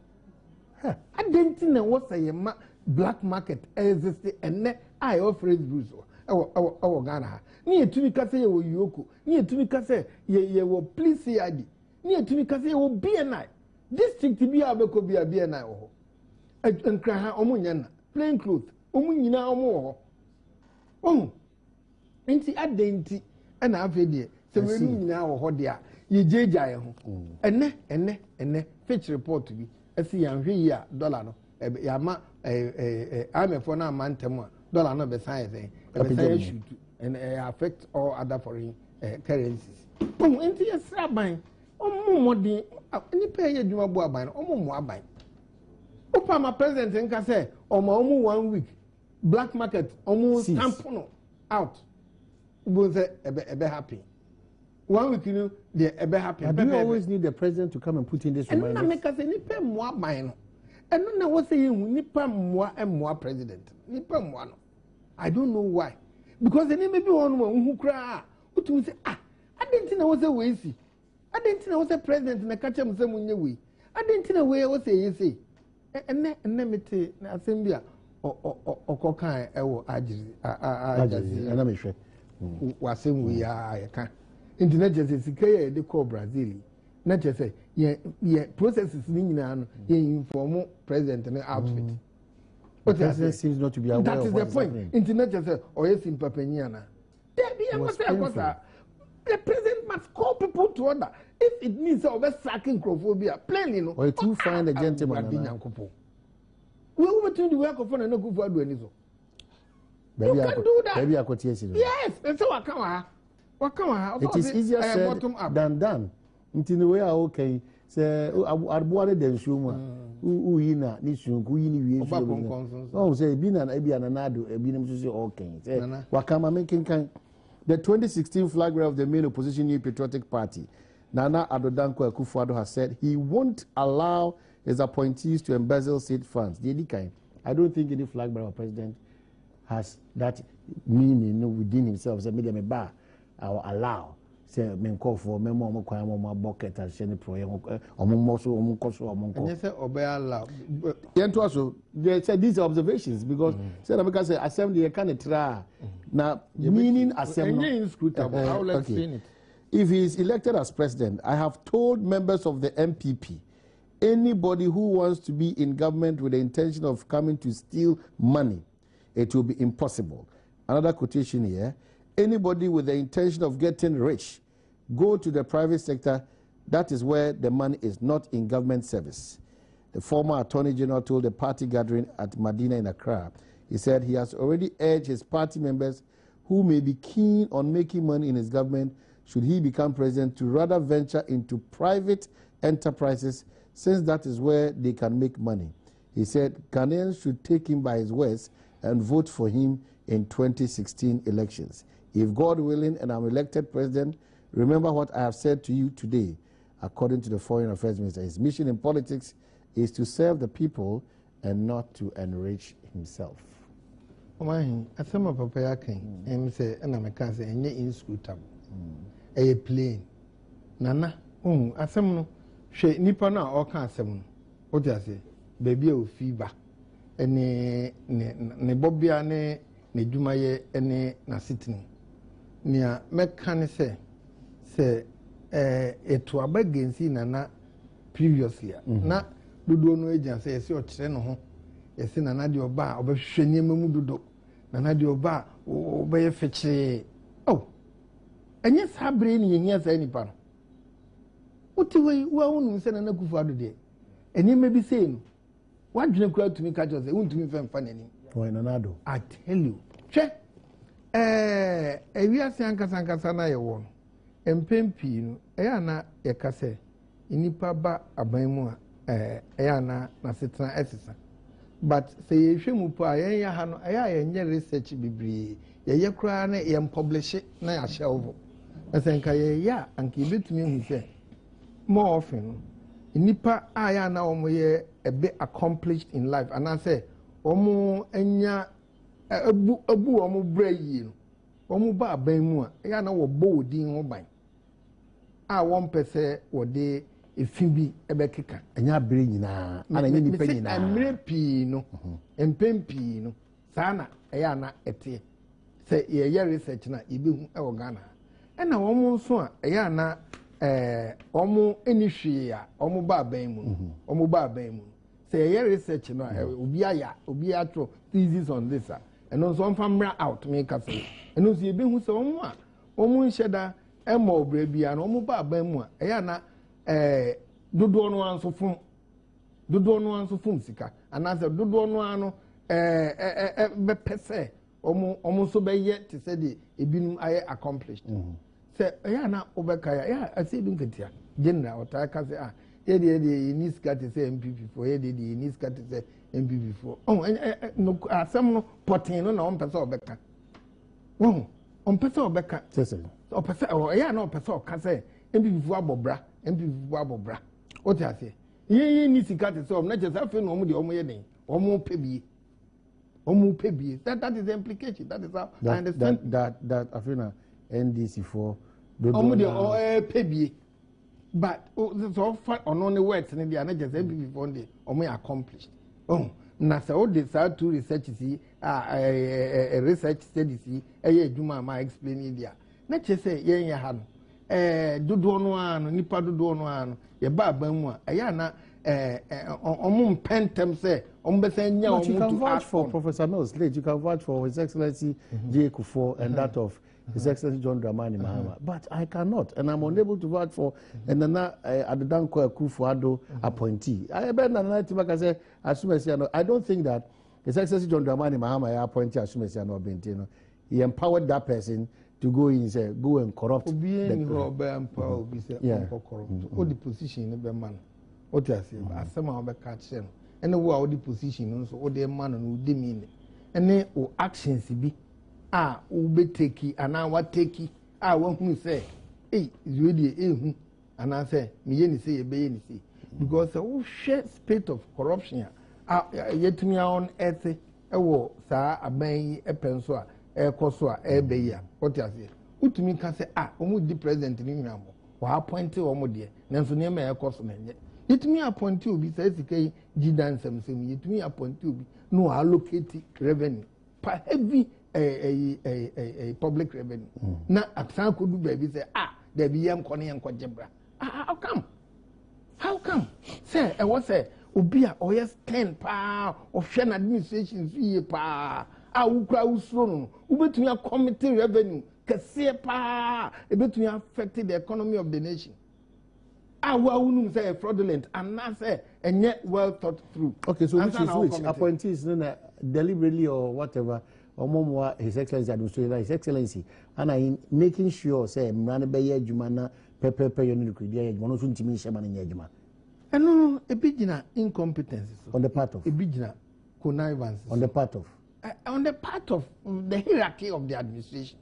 A: ade nti na wɔsɛ yɛma black market existe ɛnɛ a yɛwɔ phrase brews ɛwɔ Ghana ha ne yɛtumi ka sɛ yɛwɔ yoko ne yɛtumi ka sɛ yɛwɔ police cid ne yɛtumi ka sɛ yɛwɔ BNI district bi a wobɛkɔ bi a BNI wɔ hɔ nkra ha ɔmo nyɛ na plain cloth ɔmo nyinaa ɔmo wɔ hɔ nti ade nti ɛna afei deɛ sɛ wɛnu nyinaa wɔ hɔ deɛ a yɛgyegya yɛ ho ɛnɛ fitch report bi ɛsi yɛnhwɛ yi a dollar no yama I'm for na mantemu dollar no be sign shoot and affect all other foreign currencies. Enti yesra ban omumodi ni pay adwuma bo aban omumu aban. Opa ma president nka say omu 1 week black market omu stamp out. Ubo say ebe happy. 1 week you know they ebe happy.
B: Do you always need the president to come and put in this reminder?
A: And na make say ni pay mo aban no. And no was saying nipa mwa president. Nipa mwa no. I don't know why. Because the name may be one who cry. What you say, I didn't know was a way. I didn't know was a president and I catch him some way. I didn't know where I was say. And then me say, Assembly or Coca or Ajazi.
B: And I'm sure.
A: Was saying we are, I can't. Internet just is they call Brazil. Not just say, yeah, processes meaning informal president and outfit.
B: But the president seems not to be aware of what is happening.
A: Internet just say, or yes, in Papaniana. The president must call people to order. If it means over sacking crophobia, plainly, no.
B: Or to find a gentleman.
A: We were to the work of one and no good for doing so.
B: You can do that. Maybe I could
A: yes, and so I come.
B: It is easier said than done. Until we are okay. Say, Arboare den Shuma, Uina, Nishun, Kuini, oh, say, Binan, Ebian, and Nado, Ebinum to say, okay. Wakama making kind. The 2016 flag bearer of the main opposition New Patriotic Party, Nana Adodanko Akufo-Addo, has said he won't allow his appointees to embezzle state funds. I don't think any flag bearer president has that meaning within himself. Say, maybe I'm a I will allow. Say, men call for memo, more bucket and send pro,
A: and say, obey Allah.
B: They said these observations because said America say assembly can try now meaning assembly.
A: Okay.
B: If he is elected as president, I have told members of the MPP, anybody who wants to be in government with the intention of coming to steal money, it will be impossible. Another quotation here. Anybody with the intention of getting rich, go to the private sector. That is where the money is, not in government service. The former Attorney General told a party gathering at Medina in Accra, he said he has already urged his party members who may be keen on making money in his government should he become president to rather venture into private enterprises, since that is where they can make money. He said Ghanaians should take him by his words and vote for him in 2016 elections. If God willing and I'm elected president, remember what I have said to you today. According to the Foreign Affairs Minister, his mission in politics is to serve the people and not to enrich himself.
A: I said, my papa came and said, and I'm a cousin, and you're inscrutable. A plane. Nana, I said, no, she nippana or can't say, what I say, baby of fever, and ne Bobiane, ne Dumaye, and ne sitting. Near Mekane say, to a begging see Nana previously. Na do no agency, yes, your channel. Yes, in another your bar, or Shenya Mududo, Nana your bar, obey a fetch. Oh, and yes, her brain, yes, any pan. What the way, well, send an uncle for the day. And you may be saying, what do you cry to me, catch us? They won't me find funny.
B: Or in another.
A: I tell you, check. We are saying Casancasana, you won. And Pempino, Ayana, a casse, inipa ba abaimua, Ayana, Nasitana Essesa. But say, if you move, I am research bibri, ye cry, and publish it, na shall. I think I, and keep it to me, he said. More often, inipa Ayana, a bit accomplished in life, and I say, Omo, enya. Abu omu brayi omu ba ban mu a ya na wo bo din ho ban a won pese wo de efi bi ebe keka
B: anya bre nyina ana nyi nipa nyina
A: amre pi no empem pi no sana ya na ete se ye research na ibehu e wo Ghana e na wo nso a ya na omu enihwe a omu ba ban mu omu ba ban mu se ye research no obi atro thesis on this and also from out make us and also you be who so one sheda emo brebia no mo ba ban mu e ya na dodo no anso fun dodo no anso fom sika anase dodo no ano be pese omo so be ye te se de ebinum aye accomplished se ya na obeka ya ase bi nketia general otaka se ye de ni sika te se MPP for ye de ni sika te se MPP for no asem no potin no na on pese obeka on pese obeka o pese ya na o pese o ka se MPP for abobra o ti ase ye ni sika te se o na je se afi no omo de omo ye den omo pebie that is the implication. That is how I understand
B: that Afrina NDC for
A: pebie but so far on only words in the another just MPP for the accomplished na say all the sad to research see a research study see juma ma explain there na che say ye ha no dodo no ano nipa dodo no ano ye ba ban mu na pentem say
B: but you can vouch for Professor Mills late. You can vouch for His Excellency J. Kufuor and that of His Excellency John Dramani Mahama. But I cannot, and I'm unable to vouch for Nana Adedanko Akufo-Addo appointee. I don't think that His Excellency John Dramani Mahama appointee Asumesiano Bentino. He empowered that person to go in say go and corrupt.
A: All the position in the man. What you say? As some of the catch them. And wo the position so o de man no de mean ene o actions bi o be take ana wa take wo hu say you dey hu ana say me ye ni say e be ye ni say because o share spate of corruption yetumi on earth wo saa aban yi epenso ekoso be ya what you say utumi ka say o mu di president ni nyamo wa appoint o mo de nanso ne ma ekoso na nye yetumi appoint obi say sikai jidan samsem yetumi appoint obi no allocate revenue pa heavy public revenue na atsan kodu baby say there be yam kone yen kojebra how come say e was say obi a oyes 10 pa ohwe na administration ye pa wukra usro no ubetumi committee revenue kese pa e betumi affect the economy of the nation. Wouldn't say fraudulent and not say and yet well thought through. Okay, so which
B: appointees deliberately or whatever or more His Excellency Administrator, His Excellency, and I making sure say Mranebe Jumana Pepe Unity, one of them Shaman in Yajuma.
A: And no, a bigina incompetence
B: on the part of
A: a bigina connivance
B: on the part of
A: the hierarchy of the administration.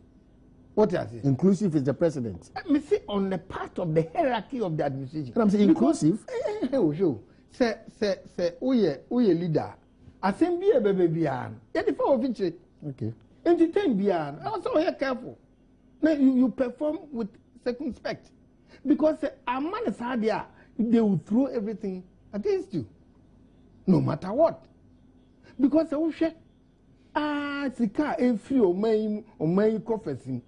A: What is it?
B: Inclusive is the president.
A: Let me say on the part of the hierarchy of the administration.
B: And I'm saying inclusive.
A: Say, uye leader. Assembly baby bian. Yet the four of it.
B: Okay.
A: Entertain bian. Also, you're careful. Now you perform with circumspect, because a man is hard there. They will throw everything against you, no matter what. Because sika free o mai confessing.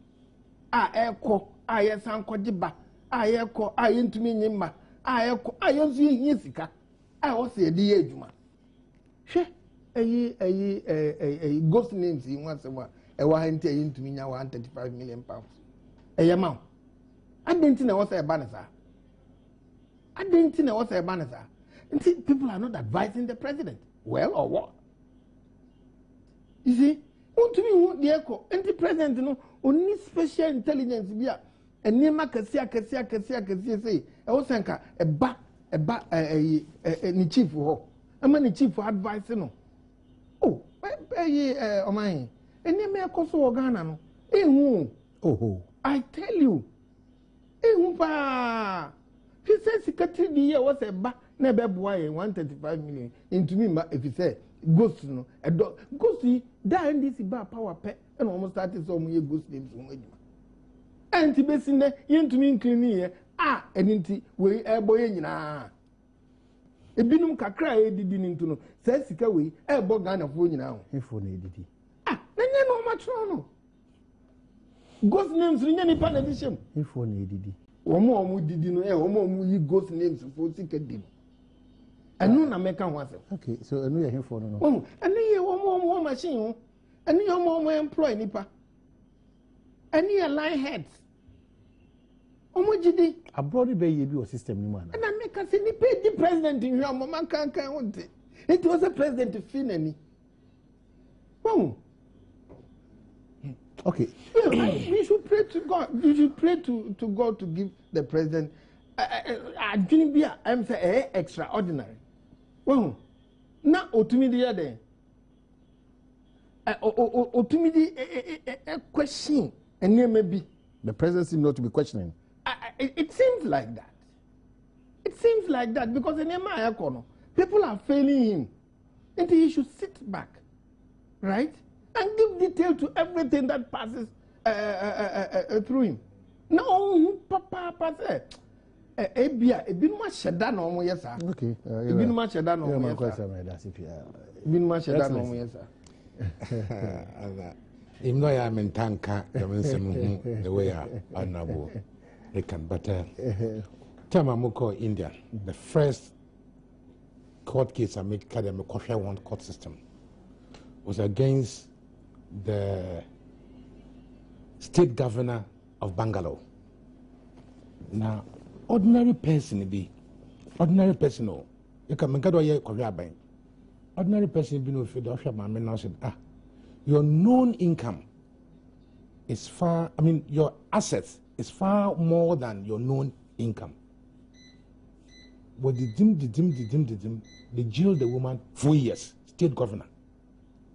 A: Eko yesan kojiba ayeko ayentumi nyima ayeko ayenzu yisika wo se de adwuma hwe ghost names yi wan se wa wa hanti ayentumi nya 135 million pounds ma adenti na wo se ba ne sa nti people are not advising the president well or what. You see, untumi the echo anti president no only special intelligence bia enema kasia say e wo senka eba ni chief ho ama ni chief advice no oman enema ekoso Ghana no ehu I tell you ehu pa fi say secretary di year was eba na be boa 135 million intumi ma if say ghost no ghost da NDC ba power pe and almost started so many ghost names on adwuma anti besine yentumi incline here eninti we eboye nyina ebinum kakra edidi nintu no say sika we ebo Ghana fo nyina ho
B: ifo na edidi
A: na nya no ma tro no ghost names nya ni pa na bishem
B: ifo na edidi
A: omo didi no omo yi ghost names fo sika di anu na meka ho asem.
B: Okay, so anu ye hefo no.
A: Anu ye wo machine ho. Anu ye wo employ nipa. Anu ye line heads. Omojidi.
B: Abroad be ye be system ni man.
A: And I make us any pay the president in your mama can want it. It was a president to Finani. Boom.
B: Okay.
A: We should pray to God. You should pray to God to give the president. I didn't be I'm say extraordinary. Boom. Now, otumidi there. Otumidi a question, and there may be
B: the presidency not to be questioning.
A: It seems like that. It seems like that because in Emma people are failing him, and he should sit back, right, and give detail to everything that passes through him. No, Papa said. Ebia ebinuma sheda na omo yesa.
B: Okay.
A: Ebinuma sheda na omo yesa. Ebinuma sheda na omo yesa.
C: Even though I am in Tanka, the way I know they can better. Tamamoko, India, the first court case I made Kadam Kosha one court system was against the state governor of Bangalore. Now, ordinary person, no. You can make a Korea bank. Ordinary person, be no feed off your man now said, your known income is far, your assets is far more than your known income. But they jailed the woman 4 years, state governor.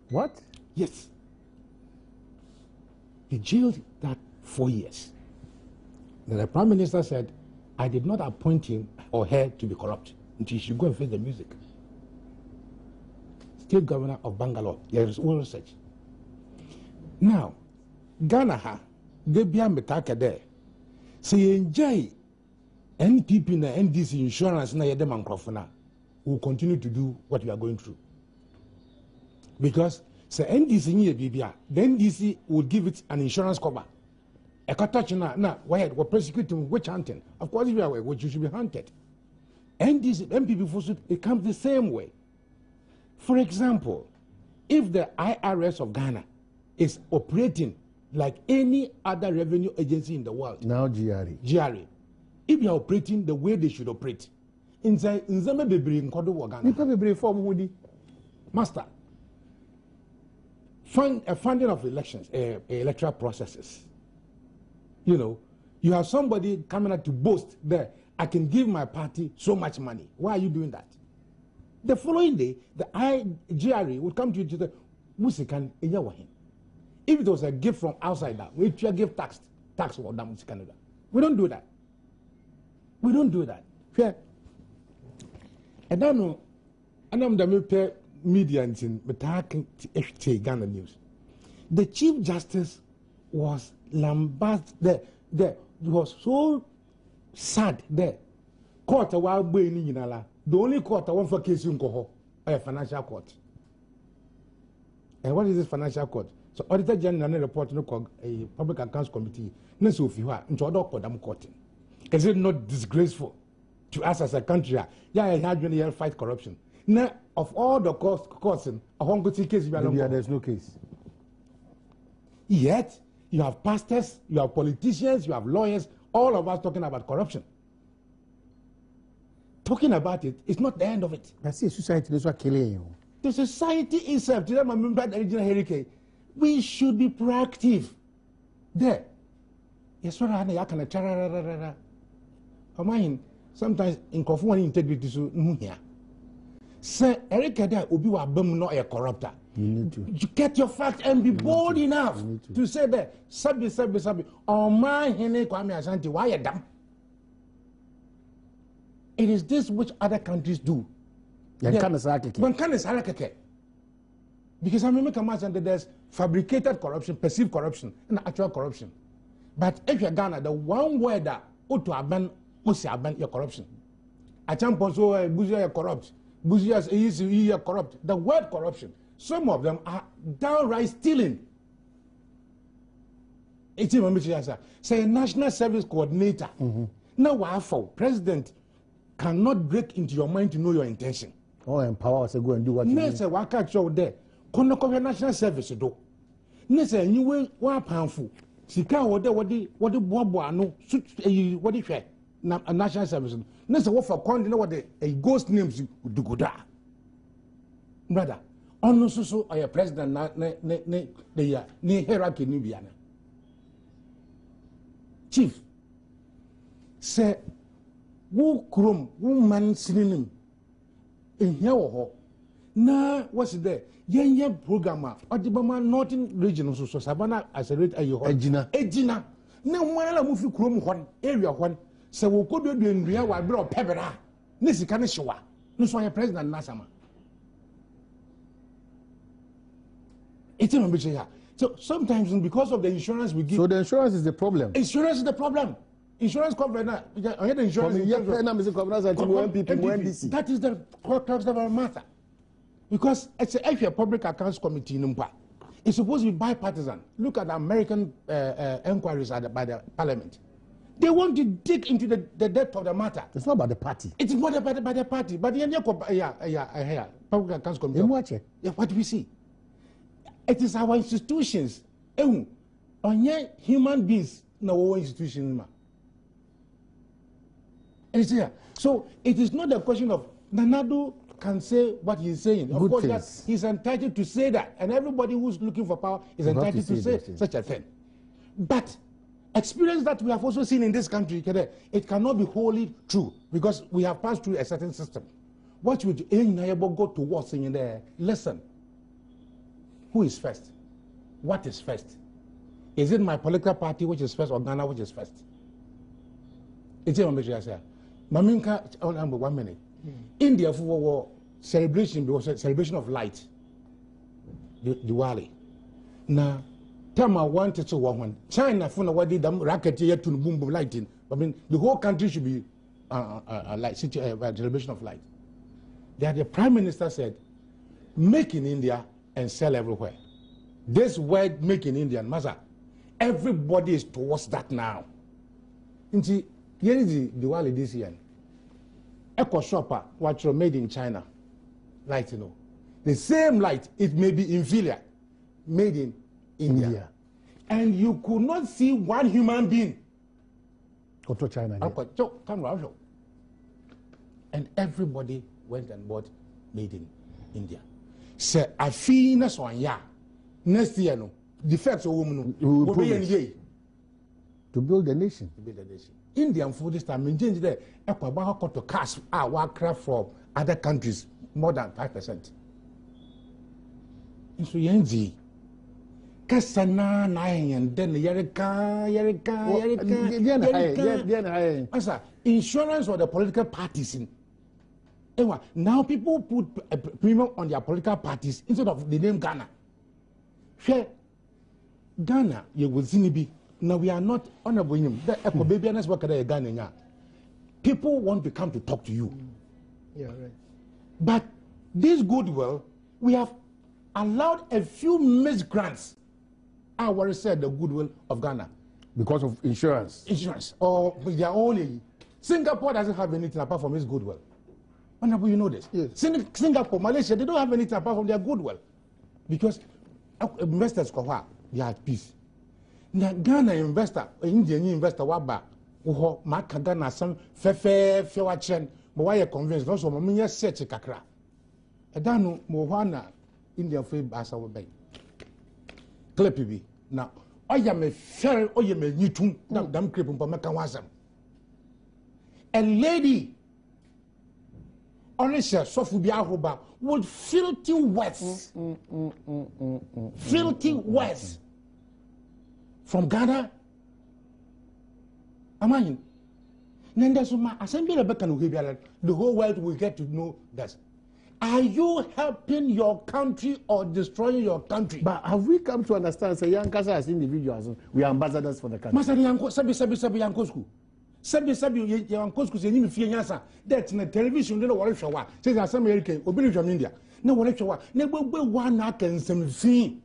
B: What?
C: Yes. They jailed that 4 years. Then the prime minister said, I did not appoint him or her to be corrupt until she should go and face the music. State governor of Bangalore, there is all research. Now, Ghana, they be a metaka there. Say, enjoy NPP na NDC insurance na yede mankrofona will continue to do what we are going through. Because say NDC ni bibia, the NDC will give it an insurance cover. A touch na why we're prosecuting witch hunting. Of course, if you are which you should be hunted. NDC MPP for suit, it comes the same way. For example, if the IRS of Ghana is operating like any other revenue agency in the world.
B: Now GRA.
C: If you are operating the way they should operate, inside bebre in Kodo Ghana.
B: Nipa bebre form wudi.
C: Master. Funding of elections, electoral processes. You know, you have somebody coming out to boast there, I can give my party so much money. Why are you doing that? The following day, the IGRA would come to you to say, Musikan, if it was a gift from outside, we should give tax for them. We don't do that. We don't do that. Fair. And I know, I'm the media in Ghana News. The Chief Justice was lambasted there. He was so sad there. Court a while the only court I want for case in Koho, a financial court. And what is this financial court? So Auditor General report a Public Accounts Committee. Is it not disgraceful to us as a country? Yeah, fight corruption. Now, of all the courts in a Hong Kong case,
B: there's no case.
C: Yet, you have pastors, you have politicians, you have lawyers, all of us talking about corruption. Talking about it is not the end of it.
B: I see society is what killing you.
C: The society itself, we should be proactive. There. Yes, sometimes in conformity integrity so here. Say Eric Ada Obi wa bam no a corrupter.
B: You
C: get your facts and be bold enough to say that sabi. Oh my hene Kwame Asante, why you dumb? It is this which other countries do. Because I remember that there's fabricated corruption, perceived corruption, and actual corruption. But if you're Ghana, the one word that ought to ban your corruption. A champion so Buzia corrupt. Buzia is corrupt. The word corruption. Some of them are downright stealing. It's even say a national service coordinator. Now, for president cannot break into your mind to know your intention.
B: Oh, empower us to go and do what you
C: need. Say, why can't you there? National service do. Say, you will one powerful. Sika what the boabo no what the share national service. Na se wo for con what the ghost names do go da. Brother, ono so president na the hierarchy ni bia na. Chief say wo krom wo man sininim ehia wo ho na what's there yenye programmer odibama northern region so Savannah accelerate ayo ho ejina na mwala mu fi krom ho area ho se wo kodo de ndua wa bra opebera ne sika ne hyewa no so ya president nasama it's a bit here. So sometimes because of the insurance we give.
B: So the insurance is the problem.
C: Insurance is the problem. Insurance company now. I had the insurance. That is the crux of our matter. Because it's a public accounts committee. It's supposed to be bipartisan. Look at the American inquiries by the parliament. They want to dig into the depth of the matter.
B: It's not about the party.
C: It's not about the party. But the public accounts committee. What do we see? It is our institutions. Onye human beings na our institutions. So it is not a question of Nanado can say what he's saying. Of course, that he's entitled to say that, and everybody who's looking for power is entitled to say such a thing. But experience that we have also seen in this country, it cannot be wholly true because we have passed through a certain system. What would you go to what's in there? Listen. Who is first? What is first? Is it my political party which is first or Ghana which is first? It's a major say. Maminka, 1 minute. India for celebration because a celebration of light. Diwali. Now, Tama wanted to one. China for what did them racket here to boom lighting. I mean, the whole country should be celebration of light. The Prime Minister said, make in India and sell everywhere. This word make in India, Masa, everybody is towards that now. Inti, here is the Diwali this year. Echo shopper, what you made in China. Light, you know. The same light, it may be inferior, made in India. And you could not see one human being.
B: Go to China.
C: And everybody went and bought made in India. Say, I feel next one, next year, no. The facts of women will be in
B: to build a nation.
C: To build a nation. Indian food this time maintains there. Equabank to cash our craft from other countries more than 5%. In so yenzi, kasana nine and then yerika. Insurance or the political parties in. Now people put a premium on their political parties instead of the name Ghana. Ghana, you will see me. Now we are not honorable in him. People want to come to talk to you.
A: Yeah, right.
C: But this goodwill, we have allowed a few misgrants. I worry said the goodwill of Ghana.
B: Because of insurance.
C: Insurance. Or they are only. Singapore doesn't have anything apart from its goodwill. Honorable, you know this.
A: Yes.
C: Singapore, Malaysia, they don't have anything apart from their goodwill. Because investors, they are at peace. Now, Ghana investor, Indian investor, waba, uho, maka Ghana some fewachen, why convinced, also, Mamia search kakra. Edano, Mowana, Indian free basa obey. Clippy. Now, I am a fair, or you may need to, damn creep, Pamaka. A lady, honestly, Sofubia Hoba, would filthy words. Filthy words. From Ghana, imagine. The whole world will get to know that. Are you helping your country or destroying your country?
B: But have we come to understand, say, young Kasa as individuals, we are ambassadors for the country?
C: Master Yanko, Sabi Yankosku. Sabi Yankosku, say, you feel Yasa. That's in the television, you know what show. Says some American, or from India. No one show. Never one I can see.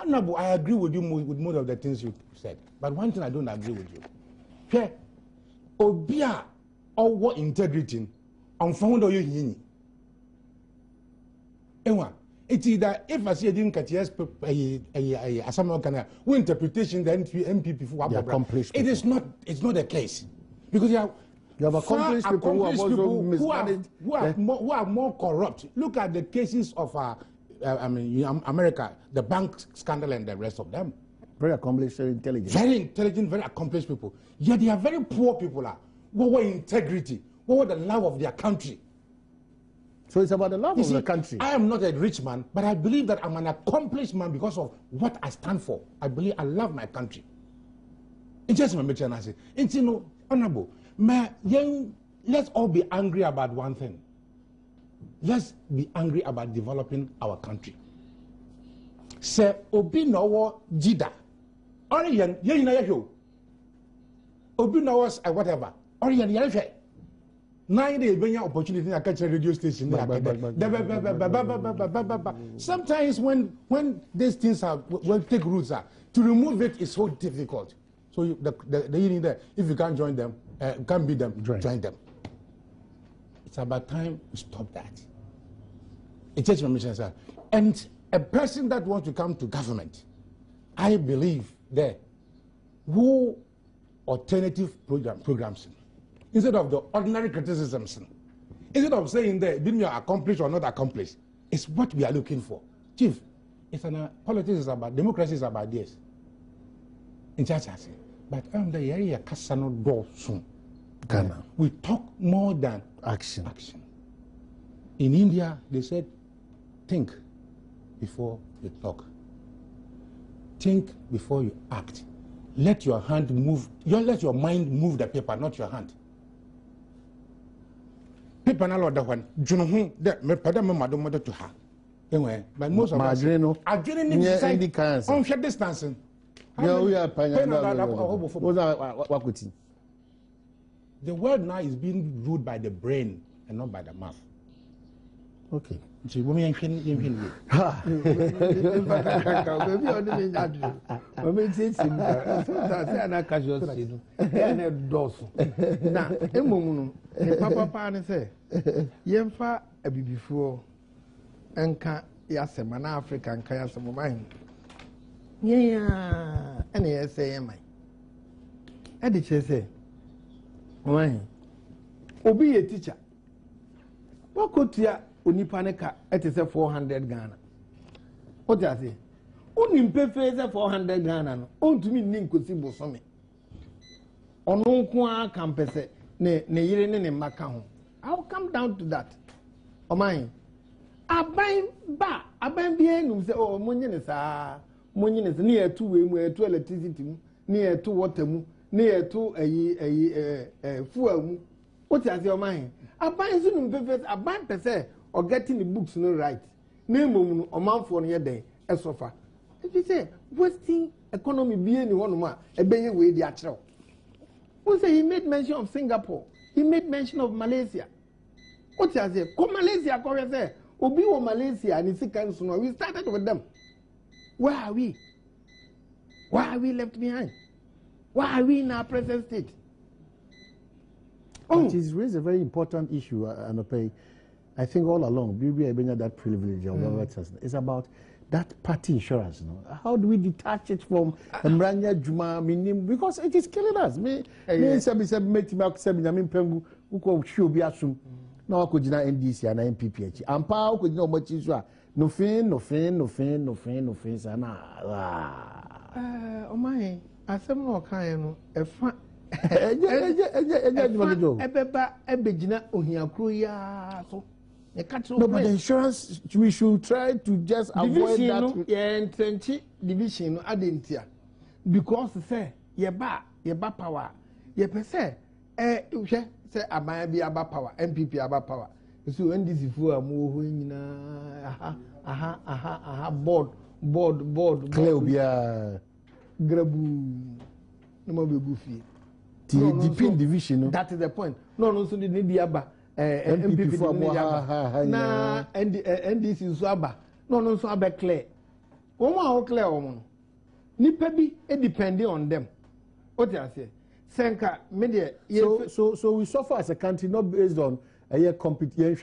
C: I agree with you with most of the things you said. But one thing I don't agree with you. Here, Obia or what integrity on found or you. It's either if I see a didn't catch yes, a some kind of interpretation the MPP for
B: accomplished.
C: It's not the case because you have
B: accomplished people who have also mismanaged,
C: who are more corrupt. Look at the cases of America, the bank scandal and the rest of them.
B: Very accomplished, very intelligent.
C: Very intelligent, very accomplished people. Yet they are very poor people. What were integrity? What were the love of their country?
B: So it's about the love of the country.
C: I am not a rich man, but I believe that I'm an accomplished man because of what I stand for. I believe I love my country. It's just my mission. I say, it's honorable. Let's all be angry about one thing. Let's be angry about developing our country. Say, obi no jida. Oriyan, yen na yahoo. Obi no was whatever. Oriyan yahoo. 9 days, when your opportunity to catch a radio station. Sometimes when these things will take roots, to remove it is so difficult. So if you can't join them, can't beat them, join them. It's about time we stop that. It takes my mission, sir. And a person that wants to come to government, I believe there, who alternative programs. Instead of the ordinary criticisms, instead of saying that being accomplished or not accomplished, it's what we are looking for. Chief, politics is about democracy is about this. In church, I say, but I'm the area Casano door soon.
B: Ghana.
C: We talk more than
B: action.
C: In India, they said, think before you talk. Think before you act. Let your hand move. Let your mind move the paper, not your hand. People now the one. Juno that me pada me madam mother to her. Anyway, but most of us.
B: Adreno.
C: On short distancing.
B: The
C: world now is being ruled by the brain and not by the mouth.
B: Okay.
C: So women can
A: Obi a teacher. What could you Onipaneka it is a 400 Ghana? What does it? Only pay 400 Ghana. On to me, Ninkusibo Somi. On Unqua campus, ne Yirin in Macao. I'll come down to that. O mine. I buy bien, say, oh, Munyan is near to electricity, near to water, near to a fuel. What is your mind? I buy soon perfect, I buy per se, or getting the books no right. Name or man for near day, a sofa. If you say, Western economy being one more, a bay way the actual. Who say he made mention of Singapore? He made mention of Malaysia. What is it? Come Malaysia, come say, Obi or Malaysia, and it's a council. We started with them. Where are we? Why are we left behind? Why are we in our present state?
B: Oh, it is raised a very important issue, Anope. I think all along, we have been that privilege of it's about that party insurance. You know? How do we detach it from Mranya Juma Minim? Because it is killing us. Me said make him out 7 Pengu who could show be assumed. Now I could NDC and MPPH. And power could know much is no fin.
A: Oh my, I said more kind of
B: No, but the insurance, we should try to just avoid that.
A: Yeah, division, Adentia. Because say, yeba power. Ye say, say, I might be about power, MPP about power. So when this is for a move in board,
B: Cleobia
A: Grabu, no more be goofy.
B: The pin division.
A: That is the point. No, so the Nidiaba, MPP for na NDC is Swaba. No, so Abe clear. Oma clear woman. Nipa bi depending on them. What I say? Senka media.
B: So we suffer as a country not based on competence.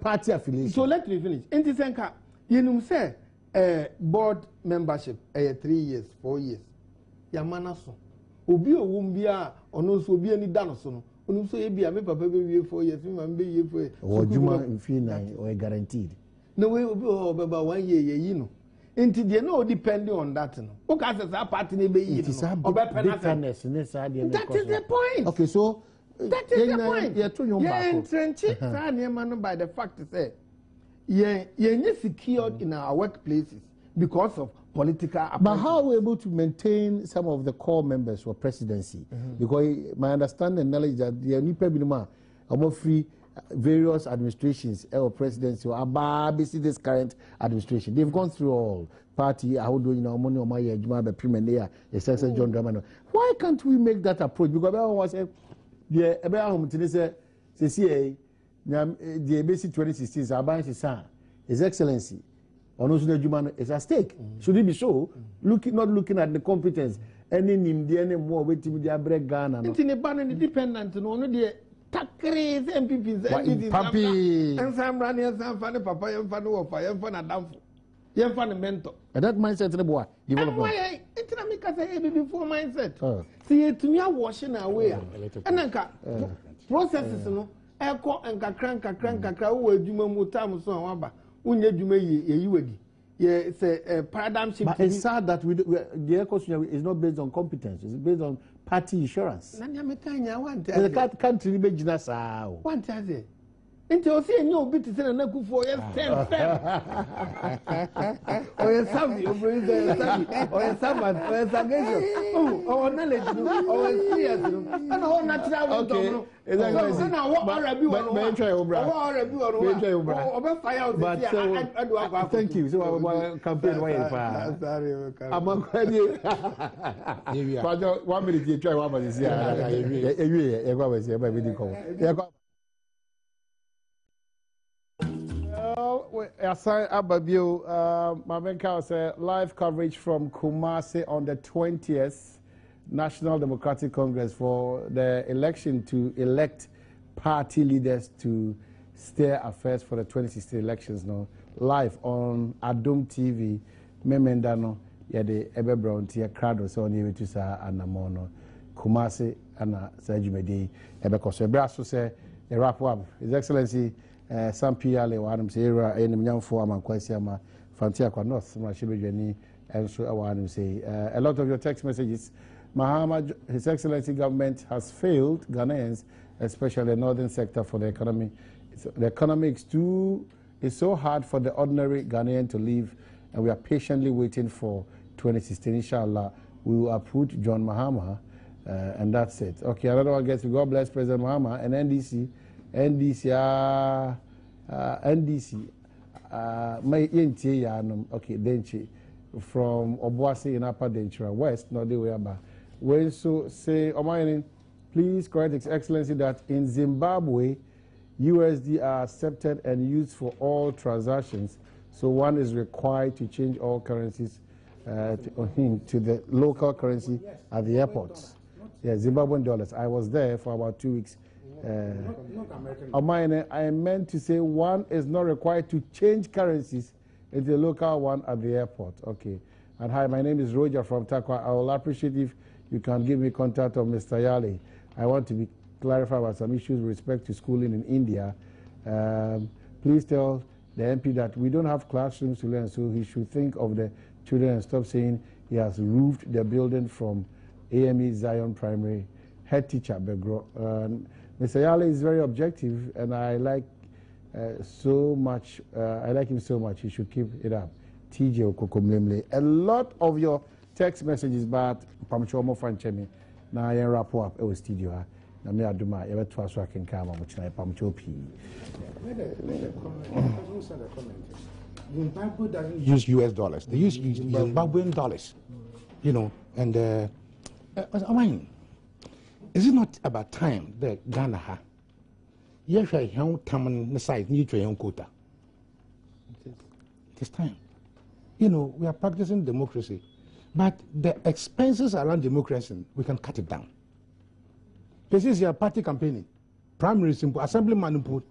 B: Party affiliation.
A: So let me finish. In this sense, you say board membership 3 years, 4 years. Yamana so. Obi owumbia ono so obi ani da no so no. Onu so ye bia me papa be 4 years, me man be 4 years.
B: Ojuma mfina or guaranteed.
A: No way obi obeba 1 year ye no. Inti de no depending on that no. O ka say that party ne be yi no. That is the point.
B: Okay, so
A: that is the point. Yeah, entrench by the fact say you're secured in our workplaces because of political appointments.
B: But how are we able to maintain some of the core members for presidency? Because my understanding and knowledge that the new people are free various administrations or presidency or about this current administration. They've gone through all party, how do you know money on my premier, John Dramano. Why can't we make that approach? Because everyone was saying the basic 2016 His Excellency is at stake. Should it be so? Not looking at the competence. Any more waiting with the break Ghana.
A: Independent, no, MPPs, and some running and some funny papa, and fun of fire, and fun Adam. You have a mentor.
B: And that mindset, the boy,
A: development. Before mindset. See it to me, washing away. And then processes, no, echo and crank, who Juma Mutam, so Wamba, Unya Juma, you it's a paradigm shift.
B: But it's sad that the echo is not based on competence, it's based on party insurance. The country be just
A: one time. Until see a new bit is in a neck for 10 or a savvy, or a servant, or a salvation. Oh, knowledge, or a serious, and all natural. Okay,
B: thank you. So, campaign way. 1 minute, you try 1 minute. Assign Ababio, Mamenka said live coverage from Kumasi on the 20th National Democratic Congress for the election to elect party leaders to steer affairs for the 2016 elections. No, live on Adom TV. Memendano, yade Ebe Brown tia crowd so on to sa anamono Kumasi ana Sajumedi Ebe Koso. Brasso say a wrap up. His Excellency. Some PLA one say era any young for man kwasiama frontier kwa north mashibejani and so I say a lot of your text messages Mahama His Excellency government has failed Ghanaians, especially the northern sector, for the economy. The economy is so hard for the ordinary Ghanaian to live, and we are patiently waiting for 2016. Inshallah, we will uproot John Mahama, and that's it. Okay, another one gets God bless President Mahama and NDC. Okay, Denchi from Obuasi in Upper Denchira West, not the way about. When so say, Omayani, please correct His Excellency that in Zimbabwe, USD are accepted and used for all transactions, so one is required to change all currencies to the local currency at the airports. Yeah, Zimbabwean dollars. I was there for about 2 weeks. I meant to say one is not required to change currencies into the local one at the airport. Okay. And hi, my name is Roger from Takwa. I will appreciate if you can give me contact of Mr. Yale. I want to be clarified about some issues with respect to schooling in India. Please tell the MP that we don't have classrooms to learn, so he should think of the children and stop saying he has roofed the building from AME Zion Primary. Head teacher Begro. Mr. Yale is very objective, and I like so much. I like him so much. He should keep it up. TJ Okokomlemle. A lot of your text messages, but Pamchomo Franchemi. Now I wrap up. It was studio. Now me aduma. You better so I can come. I'm Pamchopi.
C: Zimbabwe doesn't use US dollars. They use Zimbabwean dollars. You know, and I mean. Is it not about time that Ghana ha? Yes, I have come the side you to your quota. It is time. You know, we are practicing democracy, but the expenses around democracy, we can cut it down. This is your party campaigning. primary simple assemblyman put.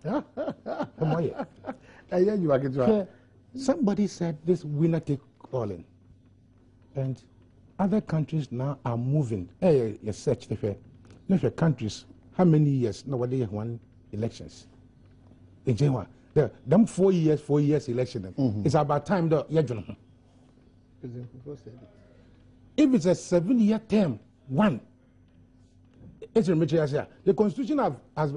C: Somebody said this winner take all in, and other countries now are moving. Hey, you search the countries. How many years? No, what they won elections. In January, them 4 years election. It's about time that if it's a 7-year term, one. The Constitution has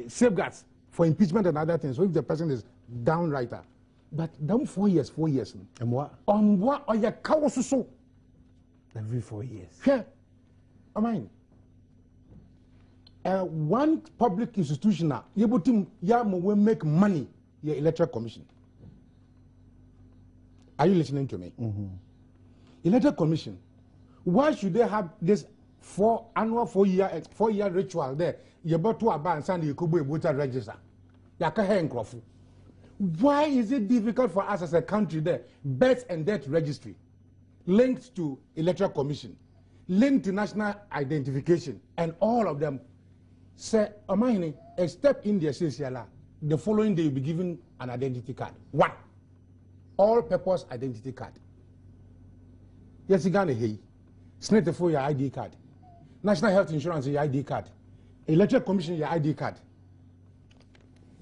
C: safeguards for impeachment and other things. So if the person is downrighter, but them 4 years.
B: And what?
C: On what are your cows so?
B: Every 4 years.
C: Yeah, I mean, one public institution now, you will make money. Your electoral commission. Are you listening to me? Electoral commission. Why should they have this annual 4 year ritual there? You bought to a bank and you could be able to register. Why is it difficult for us as a country there? Birth and death registry linked to electoral commission, linked to national identification, and all of them. Say, except India says the following day you'll be given an identity card. One. All-purpose identity card. Yes, you got a SNET for your ID card. National Health Insurance, your ID card. Electoral Commission, your ID card.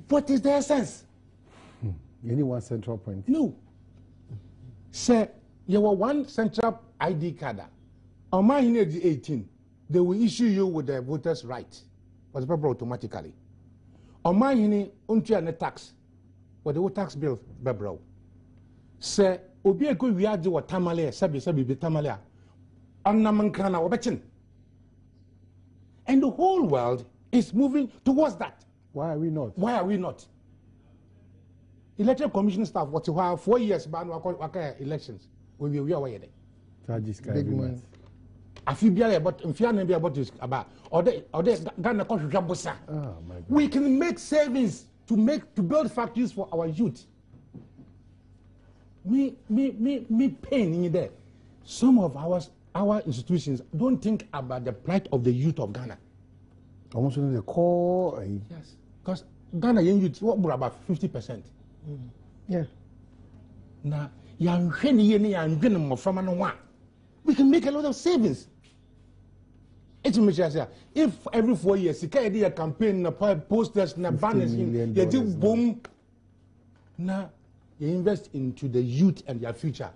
C: What is the essence?
B: Any one central point?
C: No. Say, you were one central ID card. On my 18, they will issue you with the voter's right. Was probably automatically. On my unti tax, what the tax bill bebro. Say, obi a good react to tamale, sabi tamale. Annamankana obechin. And the whole world is moving towards that.
B: Why are we not?
C: Why are we not? Electoral Commission staff, what you have 4 years ban elections. We are away there.
B: Big man.
C: I feel be about this about or Ghana country. We can make savings to build factories for our youth. Me pain in there. Some of our institutions don't think about the plight of the youth of Ghana.
B: Almost in the core.
C: Yes, because Ghana young youth what about 50%.
B: Yeah.
C: Now, we can make a lot of savings. If every 4 years you can do a campaign, posters, banners, you do boom. Now you invest into the youth and their future.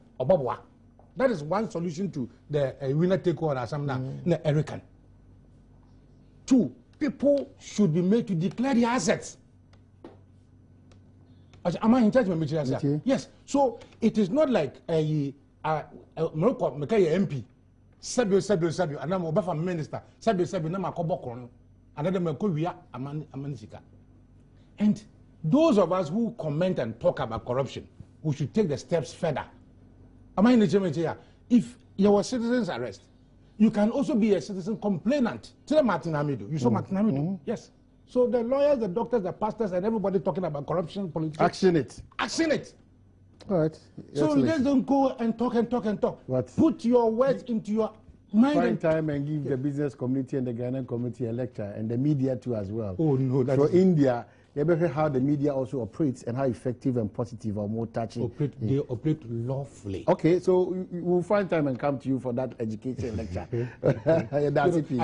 C: That is one solution to the winner take all or something. Erican. 2, people should be made to declare their assets. Am I in charge of material? Yes. So it is not like a MP. Sabio, and I'm a minister. Sabio, Nama Kobokon, another Makovia, Amanisika. And those of us who comment and talk about corruption, we should take the steps further. Am I in the chair? If your citizens arrest, you can also be a citizen complainant. Tell Martin Hamidu. You saw Martin Hamidu? Yes. So the lawyers, the doctors, the pastors, and everybody talking about corruption, politics.
B: Action it. All right.
C: So you just don't go and talk. What? Put your words into your mind.
B: Find time and give the business community and the Ghanaian community a lecture, and the media too as well.
C: Oh no, that's
B: so India. You ever how the media also operates and how effective and positive or more touching?
C: They operate lawfully.
B: Okay, so we'll find time and come to you for that education lecture.
C: I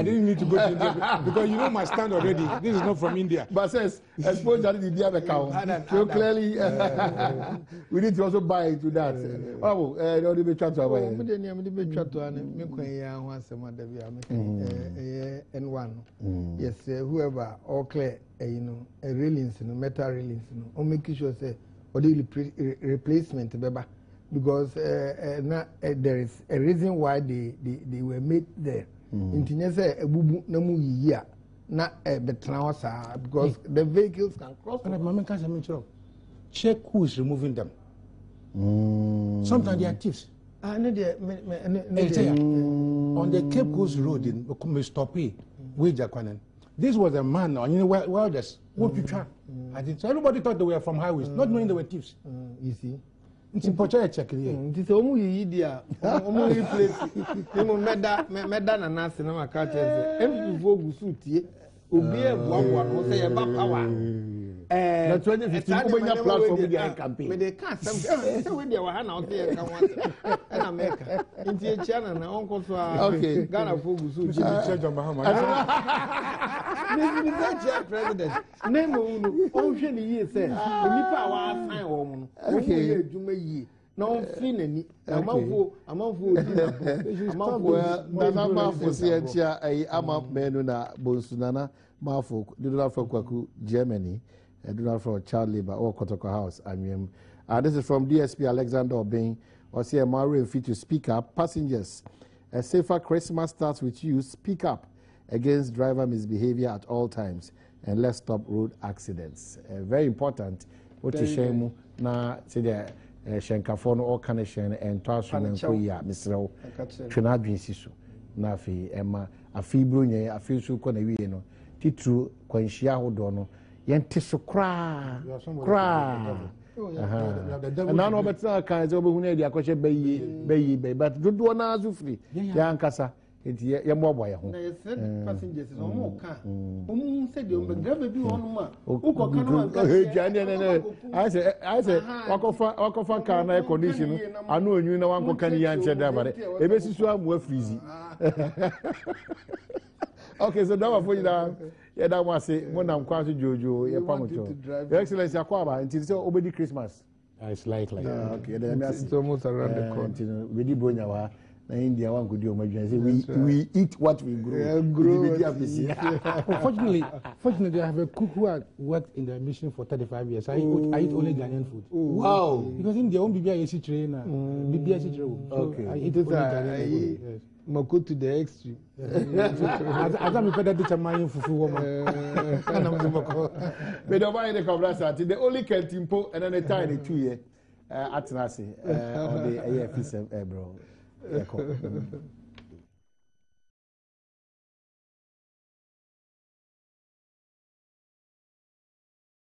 C: didn't need to go to India because you know my stand already. This is not from India.
B: But says, exposure to the India account. So clearly, we need to also buy into that. Oh, don't be chat away.
A: Yes, whoever all clear. A railings, metal railings, or make sure say or the replacement, because there is a reason why they were made there. Intinya say a bubu namu year, not a betrayal, because the vehicles can cross.
C: Check who is removing them. Sometimes they are thieves. On the Cape Coast Road in Stopi, Wijakwanen. This was a man, well, just what you try. So everybody thought they were from highways, not knowing they were thieves.
A: You see?
C: It's important to check here.
A: It's only idea. Only place. Meda na nasi na makati. Every vogue suit Obi e boa no say e ba power.
B: Na 2015 ubenya platform dey campaign.
A: Me dey can say we dey wa ha na o say kan want. Na America. Inti e China na onko so
B: okay.
A: Ghana for gusu
C: Jimmy Church Bahama.
A: Mr. President. Name unu o hwe ni yie say onipa wa assign wo mu no. O ye adwuma yie. Na on fi nani. Amanfo odi na bo.
B: Na mafo si enchia ama menu na bonsunana mafo didora from Kwaku Germany. Donald from Child Labor or Kotoko House. This is from DSP Alexander Obeng. Or say a fit to speak up. Passengers, a safer Christmas starts with you. Speak up against driver misbehavior at all times, and let's stop road accidents. Very important. What is shame na say the Shenkafono or Kanation and Tashan Koya, Mr. Trinadrin Sisu. Nafi Emma a fibrunya a few so no titru Quenchia Hodono. Yente so cry. And now no better kinds of who need a coach bay, but do one as you free. Young Cassa, it's your mobile.
A: Passengers is on more car. Who said you will never be on
B: I said, walk off a car air condition. I know you know one can answer that, but a basis to have more freezy. Okay, so now for you down. Yeah, that was it. When I'm quite Jojo, Your Excellency, Aquaba, until so obey Christmas.
C: It's likely.
B: Okay,
A: it's almost around the corner.
B: We did Bonawa, India one could do we eat what we grow.
C: Fortunately, I have a cook who had worked in the mission for 35 years. I eat only Ghanaian food.
B: Wow.
C: Because in their own BBIC trainer, BBIC trainer.
B: Okay.
C: I eat only Ghanaian food.
A: Mako to the extreme.
C: As I'm a teacher, my fufu woman.
B: But the Cobrasa, the only Keltimpo and then a tiny 2 year at Nasi, or the AFC, bro.